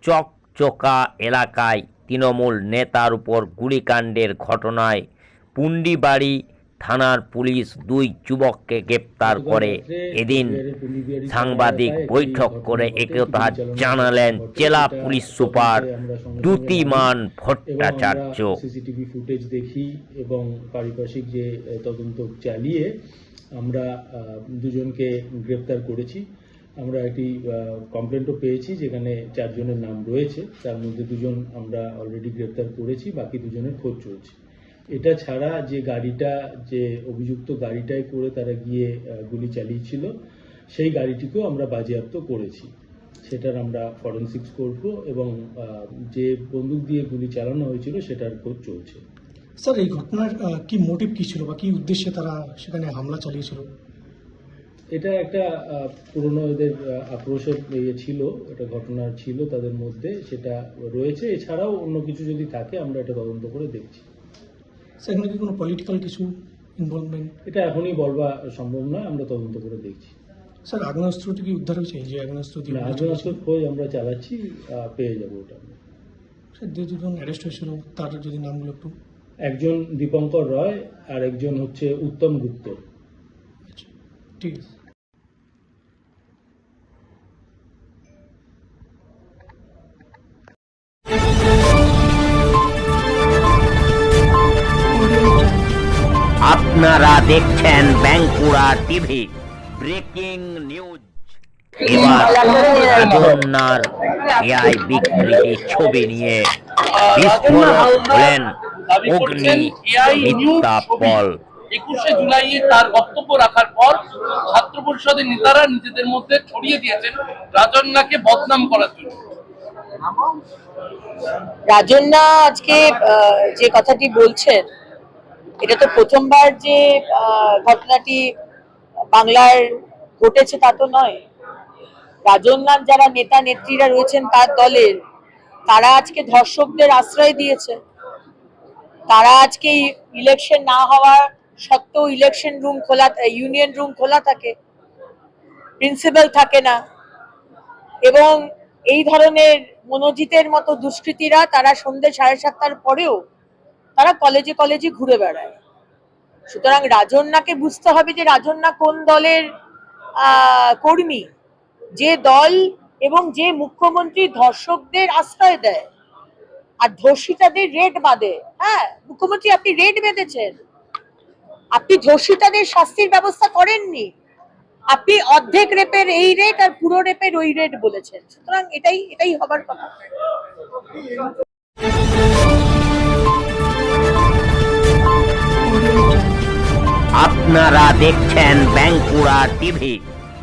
চকচকা এলাকায় তৃণমূল নেতার উপর গুলিকাণ্ডের ঘটনায় পুন্ডিবাড়ি থানার পুলিশ 2 যুবককে গ্রেপ্তার করে। এদিন সাংবাদিক বৈঠক করে একথা জানালেন জেলা police super Dyutiman Bhattacharya. CCTV footage দেখি এবং পারিপার্শ্বিক যে তদন্ত চালিয়ে আমরা দুজনকে গ্রেপ্তার করেছি। আমরা একটি কমপ্লেন্টও পেয়েছি যেখানে 4 জনের নাম রয়েছে, তার মধ্যে 2 জন আমরা অলরেডি গ্রেপ্তার করেছি, বাকি 2 জনের খোঁজ চলছে। এটা ছাড়া যে গাড়িটা, যে অভিযুক্ত গাড়িটায় করে তারা গিয়ে গুলি চালিয়েছিল, সেই গাড়িটিকেও আমরা বাজেয়াপ্ত করেছি। সেটার আমরা ফরেনসিক্স করব এবং যে বন্দুক দিয়ে গুলি চালানো হয়েছিল সেটার খোঁজ চলছে। স্যার, এই ঘটনার কি মোটিভ কি ছিল বা কি উদ্দেশ্যে তারা সেখানে হামলা চালিয়েছিল? এটা একটা পুরনো এদের আক্রোশের ছিল, এটা ঘটনা ছিল তাদের মধ্যে, সেটা রয়েছে। এছাড়াও অন্য কিছু যদি থাকে আমরা এটা তদন্ত করে দেখছি। সেখানে কি কোনো পলিটিক্যাল কিছু ইনভলভমেন্ট? এটা এখনই বলবা সম্ভব নয়, আমরা তদন্ত করে দেখছি। স্যার, আগ্নেয়াস্ত্রটি কি উদ্ধার হয়েছে? যে আগ্নেয়াস্ত্র দিয়ে আগ্নেয়াস্ত্র খোঁজ আমরা চালাচ্ছি, পেয়ে যাবো ওটা। স্যার, যে 2 জন অ্যারেস্ট হয়েছিল তার যদি নামগুলো একটু। একজন দীপঙ্কর রয় আর একজন হচ্ছে উত্তম গুপ্ত। ঠিক আছে। আপনারা দেখছেন বাঁকুড়া টিভি। Breaking news. এবার রাজন্যার এআই বিকৃতি ছবি নিয়ে বিস্ফোরক হলেন অগ্নি মিথ্যা পল। 21শে জুলাই তার বক্তব্য রাখার পর ছাত্র পরিষদের নেতারা নিজেদের মধ্যে ছড়িয়ে দিয়েছেন রাজন্যাকে বদনাম করার জন্য। রাজন্যা আজকে যে কথাটি বলছেন, এটা তো প্রথমবার যে ঘটনাটি বাংলার ঘটেছে তা তো নয়। রাজন্যার যারা নেতা নেত্রীরা রয়েছেন তার দলের, তারা আজকে ধর্ষকদের আশ্রয় দিয়েছে। তারা আজকে ইলেকশন না হওয়ার সত্ত্বেও ইলেকশন রুম খোলা, ইউনিয়ন রুম খোলা থাকে, প্রিন্সিপাল থাকে না, এবং এই ধরনের মনোজিতের মতো দুষ্কৃতীরা তারা সন্ধ্যে 7:30টার পরেও তারা কলেজে কলেজে ঘুরে বেড়ায়। সুতরাং রাজন্যাকে বুঝতে হবে যে রাজন্যা কোন দলের কর্মী, যে দল এবং যে মুখ্যমন্ত্রী ধর্ষকদের আশ্রয় দেয় আর ধর্ষিতাদের রেড বাঁধে। হ্যাঁ, মুখ্যমন্ত্রী আপনি রেড বেঁধেছেন, আপনি ধর্ষিতাদের শাস্তির ব্যবস্থা করেননি, আপনি অর্ধেক রেপের এই রেট আর পুরো রেপের ওই রেট বলেছেন। সুতরাং এটাই হবার কথা। আপনারা দেখছেন Bankura TV.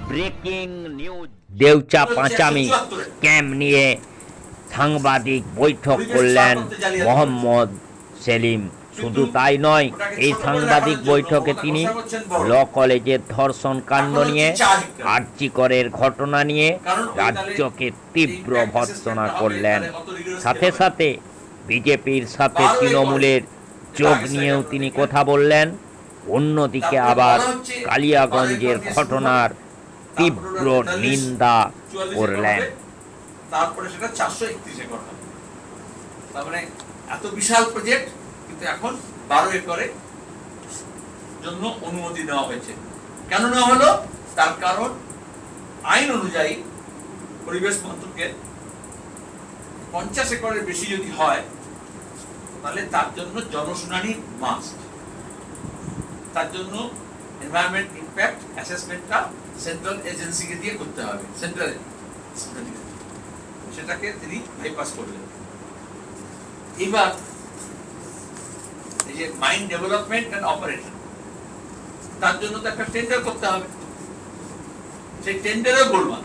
Breaking news. Deucha Panchami scam নিয়ে সাংবাদিক বৈঠক করলেন মোহাম্মদ সেলিম। শুধু তাই নয়, এই সাংবাদিক বৈঠকে তিনি ল কলেজের ধর্ষণ কাণ্ড নিয়ে, আরজি করের ঘটনা নিয়ে রাজ্যকে তীব্র ভর্ৎসনা করলেন। সাথে সাথে বিজেপির সাথে তৃণমূলের যোগ নিয়েও তিনি কথা বললেন। অন্যদিকে আবার কালিয়াগঞ্জের ঘটনার তীব্র নিন্দা করলেন। তারপরে সেটা 431 একর হবে। তার মানে এত বিশাল প্রজেক্ট, কিন্তু এখন 12 একরের জন্য অনুমতি দেওয়া হয়েছে। কেন নেওয়া হলো? তার কারণ আইন অনুযায়ী পরিবেশ মন্ত্রকের 50 একরের বেশি যদি হয় তাহলে তার জন্য জনশুনানি মাস্ট। তার জন্য এনভায়রনমেন্ট ইমপ্যাক্ট অ্যাসেসমেন্টটা সেন্ট্রাল এজেন্সিকে দিয়ে করতে হবে। সেন্ট্রাল সেটাকে তিনি বাইপাস করলেন। এবার এই যে মাইন ডেভেলপমেন্ট এন্ড অপারেশন, তার জন্য তো একটা টেন্ডার করতে হবে। সেই টেন্ডারও বলবেন,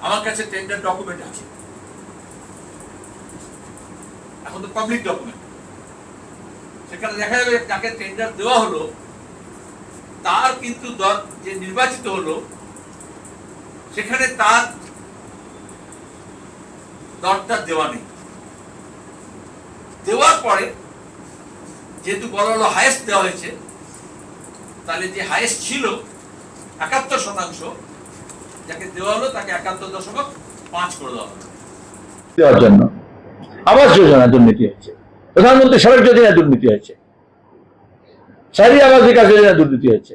আমার কাছে টেন্ডার ডকুমেন্ট আছে, এখন তো পাবলিক ডকুমেন্ট। সেখানে দেখা যাবে যাকে টেন্ডার দেওয়া হলো তার কিন্তু যে নির্বাচিত হলো সেখানে তার দরটা দেওয়া নেই। দেওয়ার পরে যেহেতু বলা হলো হাইয়েস্ট দেওয়া হয়েছে, তাহলে যে হাইয়েস্ট ছিল 71%, যাকে দেওয়া হলো তাকে 71.5 করে দেওয়া হলো। দেওয়ার জন্য আবাস যোজনা দুর্নীতি হয়েছে, প্রধানমন্ত্রী সড়ক যোজনা দুর্নীতি হয়েছে, শহরি আবাস বিকাশ যোজনা দুর্নীতি হয়েছে।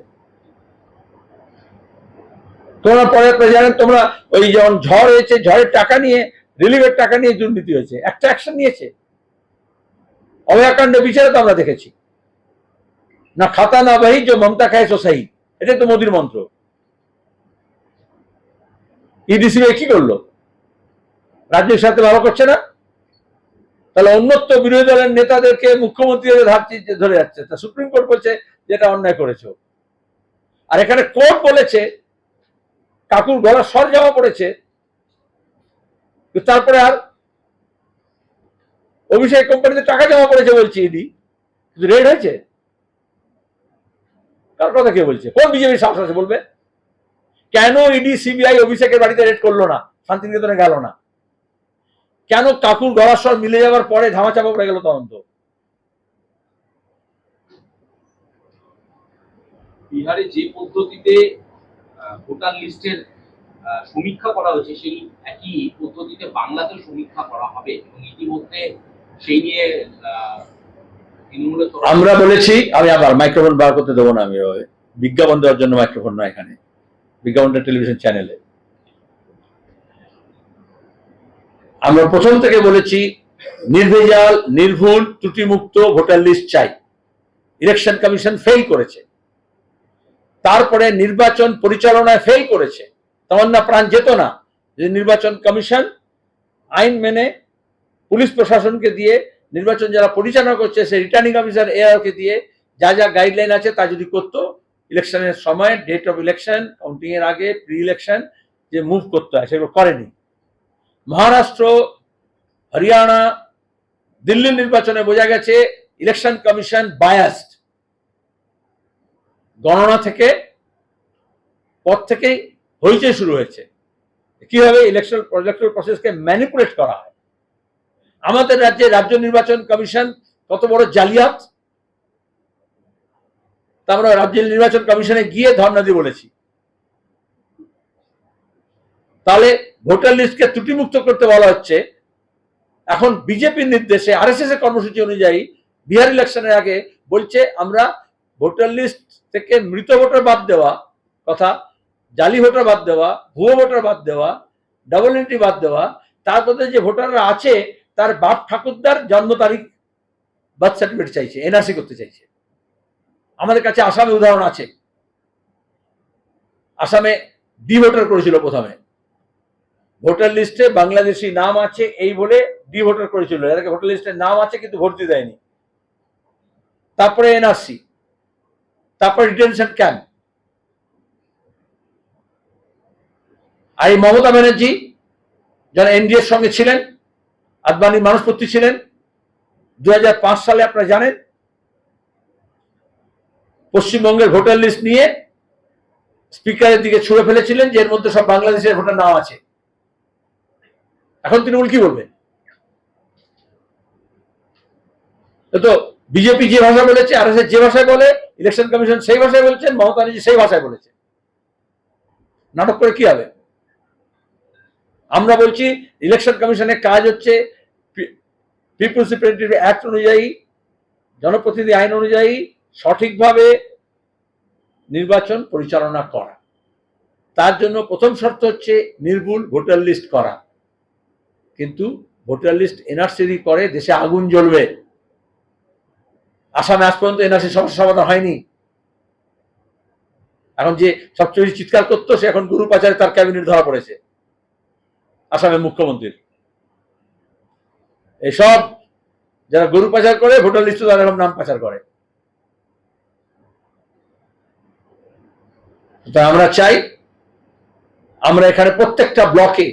তোমরা পরে জানেন, তোমরা ওই যেমন ঝড় হয়েছে, ঝড়ের টাকা নিয়ে, রিলিফের টাকা নিয়ে দুর্নীতি হয়েছে, একটা অ্যাকশন নিয়েছে? অভয়াকাণ্ড বিচারে তো আমরা দেখেছি, না খাতা না বাহি যে মমতা খায় সোসাই, এটাই তো মোদির মন্ত্র। ইডিসিবিআই কি করলো? রাজ্যের সাথে ভালো করছে না, তাহলে অন্যত্র বিরোধী দলের নেতাদেরকে মুখ্যমন্ত্রী ধরে যাচ্ছে। তা সুপ্রিম কোর্ট বলছে যেটা অন্যায় করেছো। আর এখানে কোর্ট বলেছে কাকুর গলার স্বর জমা পড়েছে, তারপরে আর অভিষেক কোম্পানিতে টাকা জমা পড়েছে বলছে ইডি, কিন্তু রেড হয়েছে। কার কথা কে বলছে? কোন বিজেপির সাহস আছে বলবে? কেন ইডি সিবিআই অভিষেকের বাড়িতে রেড করলো না, শান্তিনিকেতনে গেল না? কেন কাকুর গলার স্বর মিলে যাওয়ার পরে ধামাচাপা পড়ে গেল তদন্ত? বিহারে যে পদ্ধতিতে ভোটার লিস্টের সমীক্ষা করা হয়েছে, সেই একই পদ্ধতিতে বাংলাতেও সমীক্ষা করা হবে এবং ইতিমধ্যে সেই নিয়ে আমরা বলেছি, আমি আবার মাইক্রোফোন বার করতে দেবো না, আমি বিজ্ঞাপন দেওয়ার জন্য মাইক্রোফোন নয়, এখানে বিজ্ঞাপনটা টেলিভিশন চ্যানেলে। আমরা প্রথম থেকে বলেছি নির্ভেজাল, নির্ভুল, ত্রুটিমুক্ত ভোটার লিস্ট চাই। ইলেকশন কমিশন ফেল করেছে, তারপরে নির্বাচন পরিচালনায় ফেল করেছে। তামান্না প্রাণ যেত না যে নির্বাচন কমিশন আইন মেনে পুলিশ প্রশাসনকে দিয়ে নির্বাচন যারা পরিচালনা করছে সেই রিটার্নিং অফিসার এআরকে দিয়ে যা যা গাইডলাইন আছে তা যদি করতো, ইলেকশনের সময়, ডেট অফ ইলেকশন, কাউন্টিং এর আগে, প্রি ইলেকশন যে মুভ করতে হয় সেগুলো করেনি। মহারাষ্ট্র, হরিয়ানা, দিল্লির নির্বাচনে বোঝা গেছে ইলেকশন কমিশন বায়াসড। গণনা থেকে পর থেকেই হইচই শুরু হয়েছে কিভাবে ইলেকশন প্রসেসকে ম্যানিপুলেট করা হয়। আমাদের রাজ্যে রাজ্য নির্বাচন কমিশন কত বড় জালিয়াত, তা আমরা রাজ্য নির্বাচন কমিশনে গিয়ে ধর্ণা দিয়ে বলেছি। তাহলে ভোটার লিস্টকে ত্রুটিমুক্ত করতে বলা হচ্ছে। এখন বিজেপির নির্দেশে আরএসএস এর কর্মসূচি অনুযায়ী বিহার ইলেকশনের আগে বলছে আমরা ভোটার লিস্ট থেকে মৃত ভোটার বাদ দেওয়া কথা, জালি ভোটার বাদ দেওয়া, ভুয়ো ভোটার বাদ দেওয়া, ডাবল এন্ট্রি বাদ দেওয়া, তারপরে যে ভোটাররা আছে তার বাপ ঠাকুরদার জন্ম তারিখ বার্থ সার্টিফিকেট চাইছে, এনআরসি করতে চাইছে। আমাদের কাছে আসামে উদাহরণ আছে। আসামে ডি ভোটার করেছিল প্রথমে, ভোটার লিস্টে বাংলাদেশি নাম আছে এই বলে ডি ভোটার করেছিল, এদেরকে ভোটার লিস্টে নাম আছে কিন্তু ভোট দিতে দেয়নি। তারপরে এনআরসি, তারপরে ডিটেনশন ক্যাম্প। আর এই মমতা ব্যানার্জি যারা এনডিএর সঙ্গে ছিলেন, আদবানির মানুষপত্রী ছিলেন, 2005 সালে আপনারা জানেন পশ্চিমবঙ্গের ভোটার লিস্ট নিয়ে স্পিকারের দিকে ছুড়ে ফেলেছিলেন যে এর মধ্যে সব বাংলাদেশের ভোটার নাম আছে। এখন তৃণমূল কি বলবে? তো বিজেপি যে ভাষা বলেছে, আরএসএস যে ভাষায় বলে, ইলেকশন কমিশন সেই ভাষায় বলছেন, মমতা ব্যানার্জি সেই ভাষায় বলেছে। নাটক করে কি হবে? আমরা বলছি ইলেকশন কমিশনের কাজ হচ্ছে পিপলস রিপ্রেজেন্টেটিভ অ্যাক্ট অনুযায়ী, জনপ্রতিনিধি আইন অনুযায়ী সঠিকভাবে নির্বাচন পরিচালনা করা। তার জন্য প্রথম শর্ত হচ্ছে নির্ভুল ভোটার লিস্ট করা। কিন্তু ভোটার লিস্ট এনআরসি করে দেশে আগুন জ্বলবে। আসামে আজ পর্যন্ত এনআরসি সমস্যা সমাধান হয়নি। এখন যে সবচেয়ে বেশি চিৎকার করতো সে এখন গরু পাচারে তার ক্যাবিনেট ধরা পড়েছে আসামের মুখ্যমন্ত্রীর। এসব যারা গরু পাচার করে ভোটার লিস্টে তারা এরকম নাম পাচার করে। তাই আমরা চাই আমরা এখানে প্রত্যেকটা ব্লকে,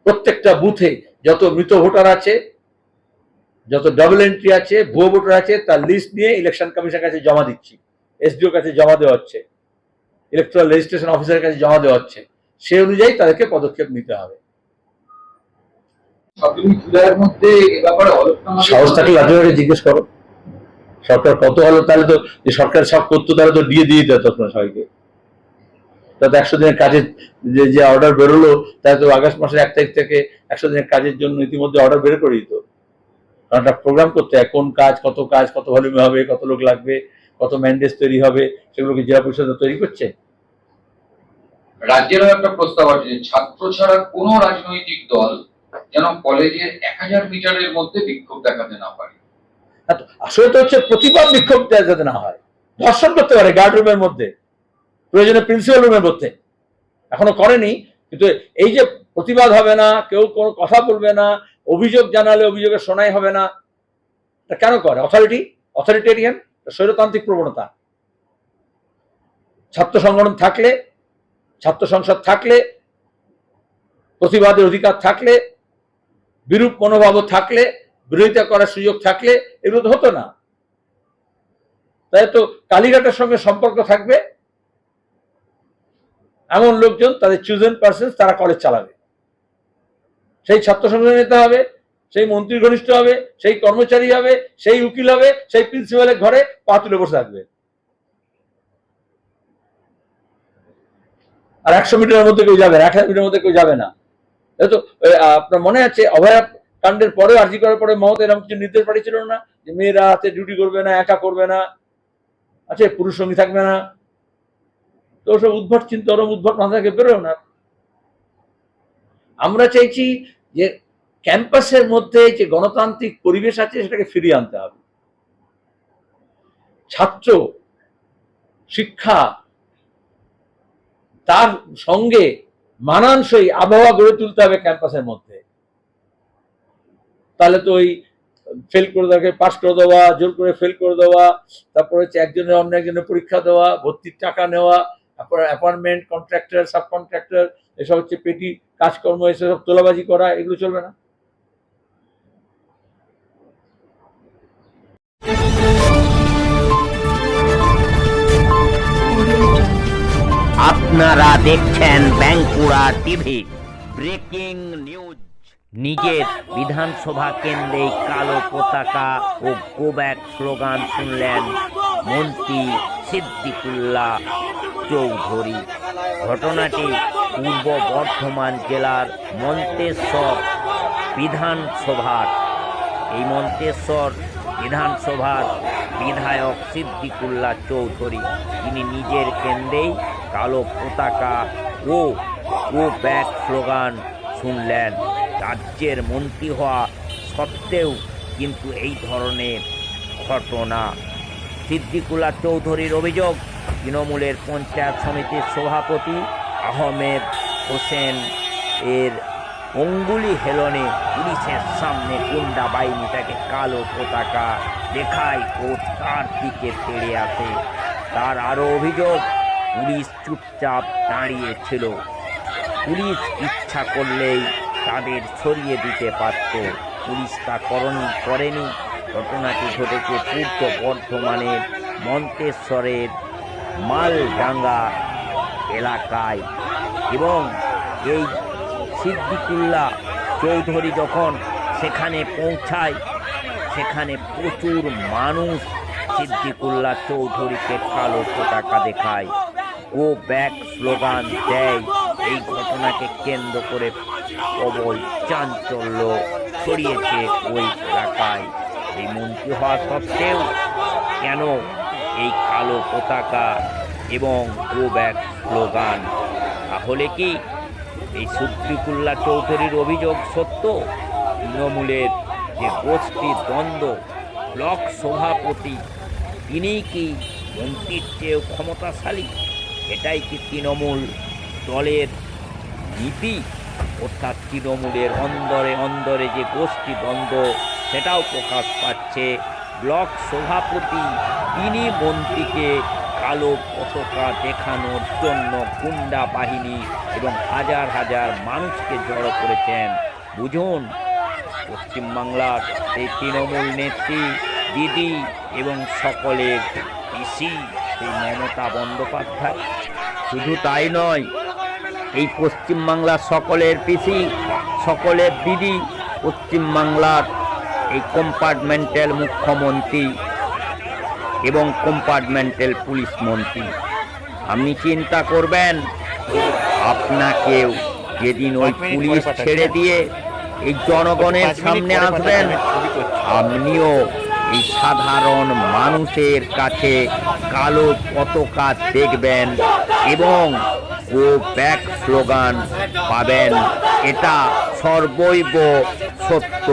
প্রত্যেকটা বুথে যত মৃত ভোটার আছে, যত ডাবল এন্ট্রি আছে, ভুয়ো ভোটার আছে, তার লিস্ট নিয়ে ইলেকশন কমিশনের কাছে জমা দিচ্ছি, এসডিও কাছে জমা দেওয়া হচ্ছে, ইলেকট্রাল রেজিস্ট্রেশন অফিসারের কাছে জমা দেওয়া হচ্ছে। সেই অনুযায়ী তাদেরকে পদক্ষেপ নিতে হবে। সাহস থাকলে রাজ্যকে জিজ্ঞেস করো সরকার কত হলো, তাহলে তো সরকার সব করতো তাহলে তো দিয়ে দিত সবাইকে। তাতে 100 দিনের কাজের যে অর্ডার বেরোলো তাহলে তো আগস্ট মাসের 1 তারিখ থেকে 100 দিনের কাজের জন্য ইতিমধ্যে অর্ডার বের করে দিত। কারণ একটা প্রোগ্রাম করতে হয়, কোন কাজ, কত ভলিউমে হবে, কত লোক লাগবে, কত ম্যান্ডেজ তৈরি হবে, সেগুলোকে জেলা পরিষদ তৈরি করছে। রাজ্যেরও একটা প্রস্তাব আছে যে ছাত্র ছাড়া কোনো রাজনৈতিক দল যেন কলেজের 1000 মিটারের মধ্যে বিক্ষোভ দেখাতে না পারে। আসলে তো হচ্ছে প্রতিবাদ বিক্ষোভ যাতে না হয়, ধর্ষণ করতে পারে গার্ড রুমের মধ্যে, প্রয়োজনে প্রিন্সিপাল রুমের মধ্যে। এখনো করেনি, কিন্তু এই যে প্রতিবাদ হবে না, কেউ কোনো কথা বলবে না, অভিযোগ জানালে অভিযোগের শোনাই হবে না, এটা কেন করে? অথরিটেরিয়ান, স্বৈরতান্ত্রিক প্রবণতা। ছাত্র সংগঠন থাকলে, ছাত্র সংসদ থাকলে, প্রতিবাদের অধিকার থাকলে, বিরূপ মনোভাবও থাকলে, বিরোধিতা করার সুযোগ থাকলে এগুলো তো হতো না। তাই তো কালীঘাটের সঙ্গে সম্পর্ক থাকবে এমন লোকজন, তাদের চুজেন পার্সন, তারা কলেজ চালাবে। সেই ছাত্র সংগঠনের নেতা হবে, সেই মন্ত্রীর ঘনিষ্ঠ হবে, সেই কর্মচারী হবে, সেই উকিল হবে, সেই প্রিন্সিপালের ঘরে পা তুলে বসে থাকবে। আর 100 মিটারের মধ্যে কেউ যাবে না, 1000 মিটারের মধ্যে কেউ যাবে না। তো আপনার মনে আছে অভয়া কাণ্ডের পরেও, আরজি করার পরে মমতা এরকম কিছু নির্দেশ পাঠিয়েছিল না যে মেয়েরা হাতে ডিউটি করবে না, একা করবে না, আছে পুরুষ সঙ্গী থাকবে না। তো সব উদ্ভট চিন্তা, ওরম উদ্ভট মাথা থেকে বেরোয় না। আমরা চাইছি যে ক্যাম্পাসের মধ্যে যে গণতান্ত্রিক পরিবেশ আছে সেটাকে ফিরিয়ে আনতে হবে। ছাত্র শিক্ষা, তার সঙ্গে মানানসই আবহাওয়া গড়ে তুলতে হবে ক্যাম্পাসের মধ্যে। তাহলে তো ওই ফেল করে দেওয়াকে পাস করে দেওয়া, জোর করে ফেল করে দেওয়া, তারপরে হচ্ছে একজনের অন্য একজনের পরীক্ষা দেওয়া, ভর্তির টাকা নেওয়া, তারপরে অ্যাপয়েন্টমেন্ট, কন্ট্রাক্টর, সাব কন্ট্রাক্টর, এসব হচ্ছে পেটি কাজকর্ম, এসব তোলাবাজি করা, এগুলো চলবে না। আপনারা দেখছেন বাঁকুড়া টিভি। Breaking news. নিজের বিধানসভা কেন্দ্রে কালো পতাকা ও গো ব্যাক স্লোগান শুনলেন মন্ত্রী সিদ্দিকুল্লাহ চৌধুরী। ঘটনাটি পূর্ব বর্ধমান জেলার মন্তেশ্বর বিধানসভার বিধানসভার বিধায়ক সিদ্দিকুল্লাহ চৌধুরী, তিনি নিজের কেন্দ্রেই কালো পতাকা ও ব্যাগ স্লোগান শুনলেন। রাজ্যের মন্ত্রী হওয়া সত্ত্বেও কিন্তু এই ধরনের ঘটনা। সিদ্দিকুল্লাহ চৌধুরীর অভিযোগ, তৃণমূলের পঞ্চায়েত সমিতির সভাপতি আহমেদ হোসেন এর অঙ্গুলি হেলনে পুলিশের সামনে গুন্ডা বাহিনী তাকে কালো পতাকা দেখায় ও তার দিকে তেড়ে আসে। তার আরও অভিযোগ, পুলিশ চুপচাপ দাঁড়িয়েছিল, পুলিশ ইচ্ছা করলেই তাদের সরিয়ে দিতে পারত, পুলিশ তা করেনি। ঘটনাটি ঘটেছে পূর্ব বর্ধমানের মন্তেশ্বরের মালডাঙ্গা এলাকায় এবং এই সিদ্দিকুল্লাহ চৌধুরী যখন সেখানে পৌঁছায়, সেখানে প্রচুর মানুষ সিদ্দিকুল্লাহ চৌধুরীকে কালো পতাকা দেখায় ও ব্যাগ স্লোগান দেয়। এই ঘটনাকে কেন্দ্র করে প্রবল চাঞ্চল্য ছড়িয়েছে ওই এলাকায়। এই মন্ত্রী হওয়া সত্ত্বেও কেন এই কালো পতাকা এবং ও ব্যাগ স্লোগান? তাহলে কি এই সিদ্দিকুল্লাহ চৌধুরীর অভিযোগ সত্য? তৃণমূলের যে গোষ্ঠী দ্বন্দ্ব, ব্লক সভাপতি তিনি কি মন্ত্রীর চেয়েও ক্ষমতাশালী? এটাই কি তৃণমূল দলের নীতি? অর্থাৎ তৃণমূলের অন্দরে যে গোষ্ঠী দ্বন্দ্ব সেটাও প্রকাশ পাচ্ছে। ব্লক সভাপতি তিনি মন্ত্রীকে কালো পতাকা দেখানোর জন্য গুন্ডা বাহিনী এবং হাজার হাজার মানুষকে জড়ো করেছেন। বুঝুন, পশ্চিমবাংলার এই তৃণমূল নেত্রী দিদি এবং সকলের পিসি সেই মমতা বন্দ্যোপাধ্যায়। শুধু তাই নয়, এই পশ্চিমবাংলার সকলের পিসি, সকলের দিদি, পশ্চিমবাংলার এই কম্পার্টমেন্টাল মুখ্যমন্ত্রী এবং কম্পার্টমেন্টাল পুলিশ মন্ত্রী। আপনি চিন্তা করবেন, আপনাকেও যেদিন ওই পুলিশ ছেড়ে দিয়ে এই জনগণের সামনে আসবেন, আপনিও এই সাধারণ মানুষের কাছে কালো পতাকা দেখবেন এবং ও ব্যাগ স্লোগান পাবেন। এটা সর্বৈব সত্য।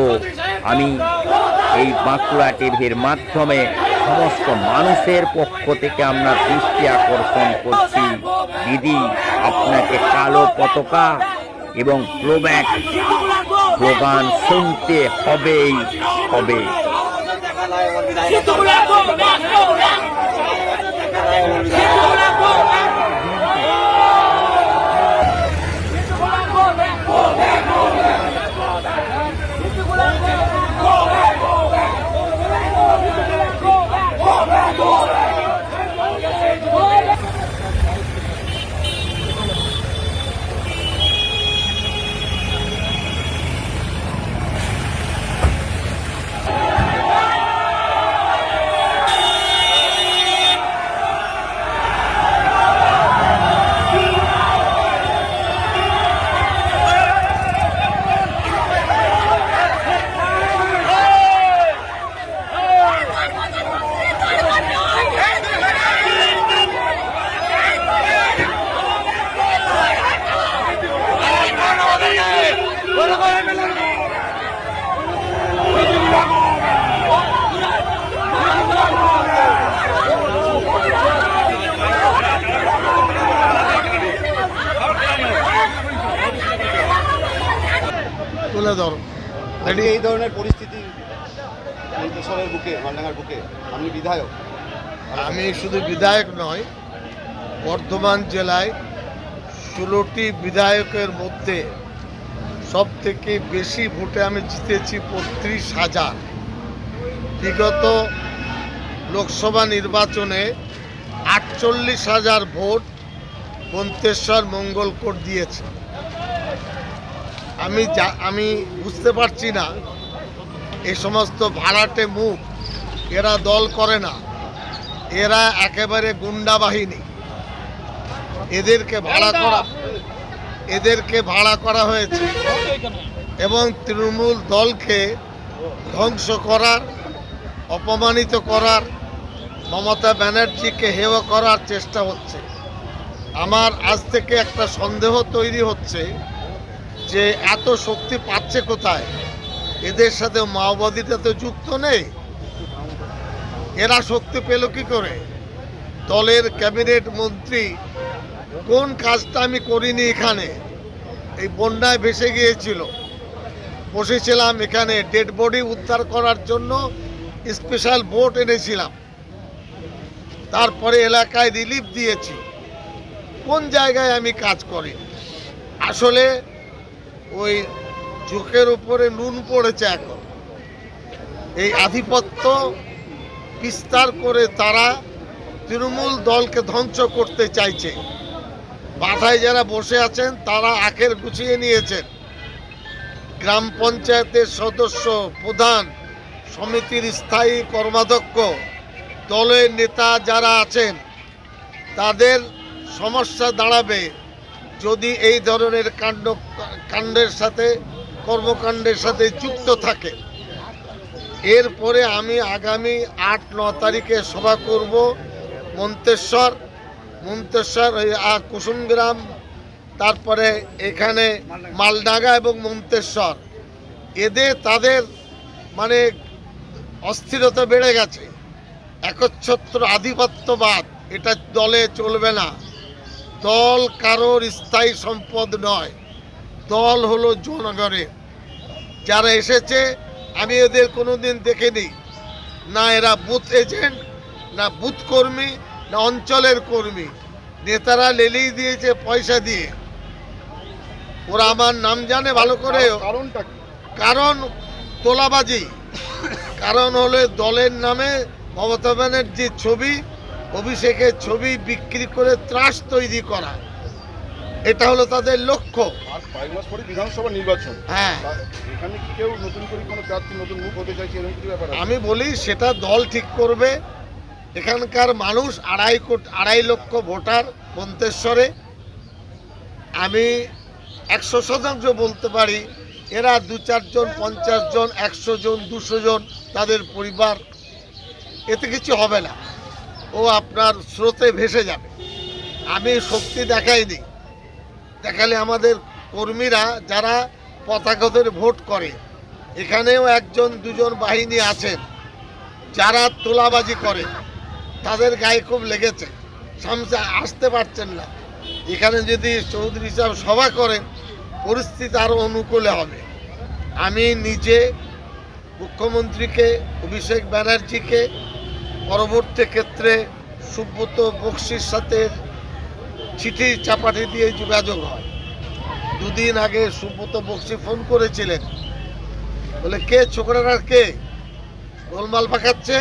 আমি এই বাঁকুড়া টিভির মাধ্যমে সমস্ত মানুষের পক্ষ থেকে আপনার দৃষ্টি আকর্ষণ করছি। দিদি, আপনাকে কালো পতাকা এবং ব্যাগ স্লোগান শুনতে হবেই হবে। তুলে ধরো। এই ধরনের পরিস্থিতি মন্তেশ্বরের বুকে, মালডাঙ্গার বুকে, আপনি বিধায়ক। আমি শুধু বিধায়ক নয়, বর্ধমান জেলায় 16টি বিধায়কের মধ্যে সব থেকে বেশি ভোটে আমি জিতেছি 35,000। বিগত লোকসভা নির্বাচনে 48,000 ভোট মন্তেশ্বর মঙ্গলকোট দিয়েছে। আমি বুঝতে পারছি না, এই সমস্ত ভাড়াটে মুখ, এরা দল করে না, এরা একেবারে গুন্ডা বাহিনী। এদেরকে ভাড়া করা এদেরকে ভাড়া করা হয়েছে এবং তৃণমূল দলকে ধ্বংস করার, অপমানিত করার, মমতা ব্যানার্জিকে হেয় করার চেষ্টা হচ্ছে। আমার আজ থেকে একটা সন্দেহ তৈরি হচ্ছে যে এত শক্তি পাচ্ছে কোথায়? এদের সাথে মাওবাদীরা তো যুক্ত নেই, এরা শক্তি পেল কি করে? দলের ক্যাবিনেট মন্ত্রী কোন কাজটা আমি করিনি এখানে? এই বন্যায় ভেসে গিয়েছিল, বসেছিলাম এখানে ডেড বডি উদ্ধার করার জন্য, স্পেশাল বোট এনেছিলাম, তারপরে এলাকায় রিলিফ দিয়েছি। কোন জায়গায় আমি কাজ করি? আসলে ওই চোখের উপরে নুন পড়েছে এখন। এই আধিপত্য বিস্তার করে তারা তৃণমূল দলকে ধ্বংস করতে চাইছে। মাথায় যারা বসে আছেন তারা আখের গুছিয়ে নিয়েছেন। গ্রাম পঞ্চায়েতের সদস্য, প্রধান, সমিতির স্থায়ী কর্মাধ্যক্ষ, দলের নেতা যারা আছেন তাদের সমস্যা দাঁড়াবে যদি এই ধরনের কাণ্ডের সাথে, কর্মকাণ্ডের সাথে যুক্ত থাকে। এরপরে আমি আগামী 8-9 তারিখে সভা করব মন্তেশ্বর, কুসুমগ্রাম, তারপরে এখানে মালডাঙ্গা এবং মন্তেশ্বর। তাদের মানে অস্থিরতা বেড়ে গেছে, একচ্ছত্র আধিপত্যবাদ, এটা দলে চলবে না। দল কারোর স্থায়ী সম্পদ নয়, দল হলো জনগণের। যারা এসেছে আমি এদের কোনোদিন দেখিনি, না এরা বুথ এজেন্ট, না বুথ কর্মী, না অঞ্চলের কর্মী। নেতারা লেলিয়ে দিয়েছে পয়সা দিয়ে। ওরা আমার নাম জানে ভালো করে। কারণ তোলাবাজি, কারণ হলো দলের নামে মমতা ব্যানার্জির ছবি, অভিষেকের ছবি বিক্রি করে ত্রাস তৈরি করা, এটা হলো তাদের লক্ষ্য। বিধানসভা নির্বাচন, হ্যাঁ, এখানে কি কেউ নতুন করে কোনো প্রার্থী নতুন মুখ হতে চাইছে এরকম কিছু ব্যাপার? আমি বলি সেটা দল ঠিক করবে। এখানকার মানুষ 2.5 লক্ষ ভোটার মন্তেশ্বরে। আমি 100% বলতে পারি এরা 2-4 জন, 50 জন, 100 জন, 200 জন তাদের পরিবার, এতে কিছু হবে না। ও আপনার স্রোতে ভেসে যাবে। আমি শক্তি দেখাইনি, দেখালে আমাদের কর্মীরা যারা পতাকা ধরে ভোট করে, এখানেও 1-2 বাহিনী আছেন যারা তোলাবাজি করে, তাদের গায়ে খুব লেগেছে, সামনে আসতে পারছেন না। এখানে যদি চৌধুরী সাহেব সভা করেন পরিস্থিতি আরও অনুকূলে হবে। আমি নিজে মুখ্যমন্ত্রীকে, অভিষেক ব্যানার্জিকে, পরবর্তী ক্ষেত্রে সুব্রত বক্সির সাথে চিঠি চাপাটি দিয়ে যোগাযোগ হয়। 2 দিন আগে সুব্রত বক্সি ফোন করেছিলেন, বলে কে ছোকরার কে গোলমাল পাকাচ্ছে,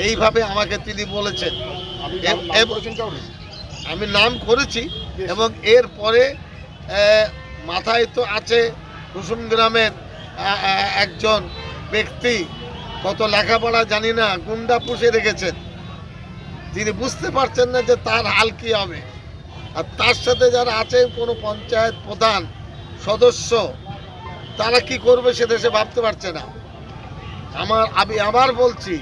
এইভাবে আমাকে তিনি বলেছেন। আমি নাম করেছি এবং এরপরে মাথায় তো আছে কুসুম গ্রামের একজন ব্যক্তি, কত লেখাপড়া জানি না, গুন্ডা পুষে রেখেছেন। তিনি বুঝতে পারছেন না যে তার হাল কি হবে। আর তার সাথে যারা আছেন কোনো পঞ্চায়েত প্রধান, সদস্য, তারা কি করবে সেটা সে ভাবতে পারছে না। আমি আবার বলছি,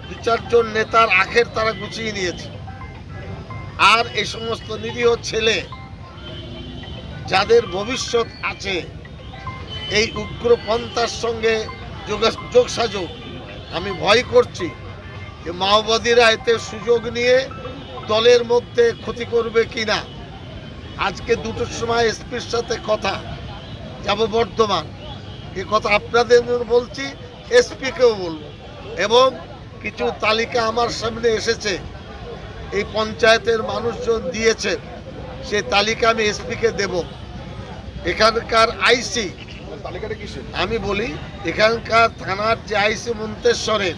2-4 জন নেতার আখের তারা গুছিয়ে নিয়েছে। আর এই সমস্ত নিরীহ ছেলে যাদের ভবিষ্যৎ আছে, এই উগ্রপন্থার সঙ্গে যোগসাযোগ, আমি ভয় করছি যে মাওবাদীরা এতে সুযোগ নিয়ে দলের মধ্যে ক্ষতি করবে কিনা। আজকে 2টোর সময় এসপির সাথে কথা, যাব বর্ধমান, এ কথা আপনাদের বলছি, এসপিকেও বলবো। এবং কিছু তালিকা আমার সামনে এসেছে, এই পঞ্চায়েতের মানুষজন দিয়েছে, সেই তালিকা আমি এসপিকে দেব। এখানকার আইসি, আমি বলি এখানকার থানার যে আইসি মন্তেশ্বরের,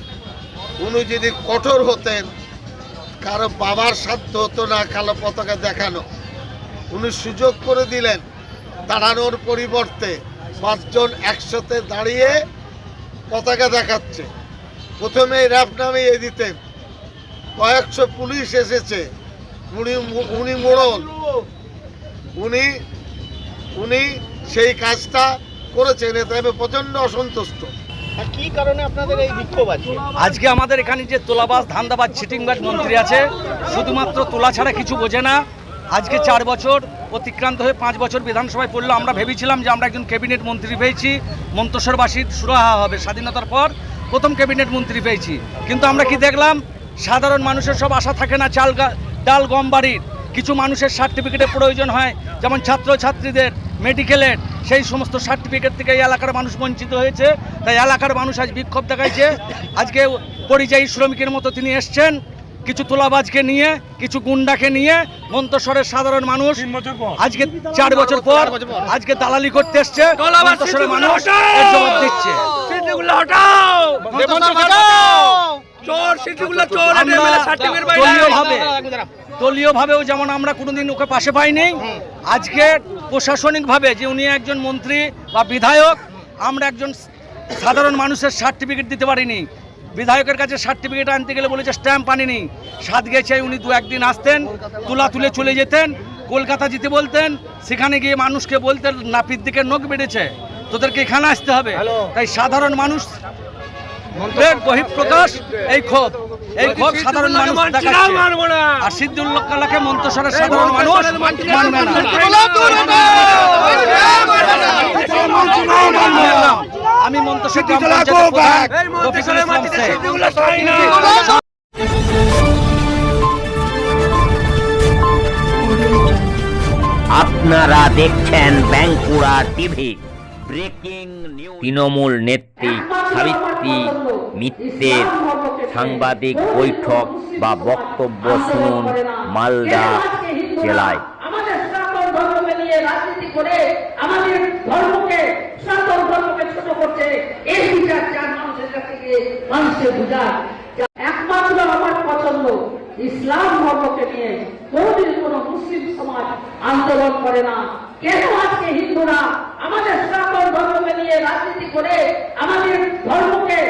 উনি যদি কঠোর হতেন, কারো বাবার সাধ্য হতো না কালো পতাকা দেখানো। উনি সুযোগ করে দিলেন, দাঁড়ানোর পরিবর্তে 5 জন একসাথে দাঁড়িয়ে পতাকা দেখাচ্ছে। প্রথমে র্যাপ নামিয়ে দিতেন, কয়েকশো পুলিশ এসেছে, উনি মোড়ল, উনি সেই কাজটা করেছেন, এতে আমি প্রচন্ড অসন্তুষ্ট। কি কারণে আপনাদের এই বিক্ষোভ আছে? আজকে আমাদের এখানে যে তোলাবাজ ধান্দাবাজ চিটিংবাজ মন্ত্রী আছে, শুধুমাত্র তোলা ছাড়া কিছু বোঝে না। আজকে 4 বছর অতিক্রান্ত হয়ে 5 বছর বিধানসভায় পড়লো। আমরা ভেবেছিলাম যে আমরা একজন ক্যাবিনেট মন্ত্রী পেয়েছি, মন্তেশ্বরবাসীর সুরাহা হবে। স্বাধীনতার পর প্রথম ক্যাবিনেট মন্ত্রী পেয়েছি, কিন্তু আমরা কি দেখলাম? সাধারণ মানুষের সব আশা থাকে না ডাল গম বাড়ির। কিছু মানুষের সার্টিফিকেটের প্রয়োজন হয়, যেমন ছাত্রছাত্রীদের মেডিকেলের, সেই সমস্ত সার্টিফিকেট থেকে এই এলাকার মানুষ বঞ্চিত হয়েছে। তাই এলাকার মানুষ আজ বিক্ষোভ দেখাইছে। আজকে পরিযায়ী শ্রমিকের মতো তিনি এসছেন, কিছু তোলাবাজকে নিয়ে, কিছু গুন্ডাকে নিয়ে। মন্তেশ্বরের সাধারণ মানুষ আজকে 4 বছর পর আজকে দালালি করতে এসছে, মন্তেশ্বরের মানুষ এর জবাব দিচ্ছে। দলীয়ভাবেও যেমন আমরা কোনোদিন ওকে পাশে পাইনি, আজকে প্রশাসনিকভাবে যে উনি একজন মন্ত্রী বা বিধায়ক, আমরা একজন সাধারণ মানুষের সার্টিফিকেট দিতে পারিনি। বিধায়কের কাছে সার্টিফিকেট আনতে গেলে বলেছে স্ট্যাম্প আনিনি। সাত গেছে উনি 2-1 দিন আসতেন, তুলে চলে যেতেন, কলকাতা যেতে বলতেন। সেখানে গিয়ে মানুষকে বলতেন নাপিত দিকে নখ বেড়েছে, তোদেরকে এখানে আসতে হবে। তাই সাধারণ মানুষ বহিঃপ্রকাশ এই ক্ষোভ সাধারণ মানুষ দেখাচ্ছে। আর সিদ্দিউল্লাহ কালাকে মন্তেশ্বরের সাধারণ মানুষ মানবে না। আমি মন্তেশ্বর গ্রাম পঞ্চায়েতের প্রধান রফিকুল ইসলাম শেখ। আপনারা দেখছেন Bankura TV. Breaking news. Trinamool নেত্রী সাবিত্রী মিত্রের সাংবাদিক বৈঠক বা বক্তব্য শুনুন মালদা জেলায়। আমাদের সনাতন ধর্মকে নিয়ে রাজনীতি করে আমাদের ধর্মকে, সনাতন ধর্মকে ছোট করছে, এই বিচার চার মানুষের কাছে গিয়ে মানুষের বুঝায়। একমাত্র আমার পছন্দ ইসলাম ধর্মকে নিয়ে কোনদিন কোন মুসলিম সমাজ আন্দোলন করে না। কেন আজকে হিন্দুরা আমাদের সনাতন ধর্মকে নিয়ে রাজনীতি করে আমাদের ধর্মকে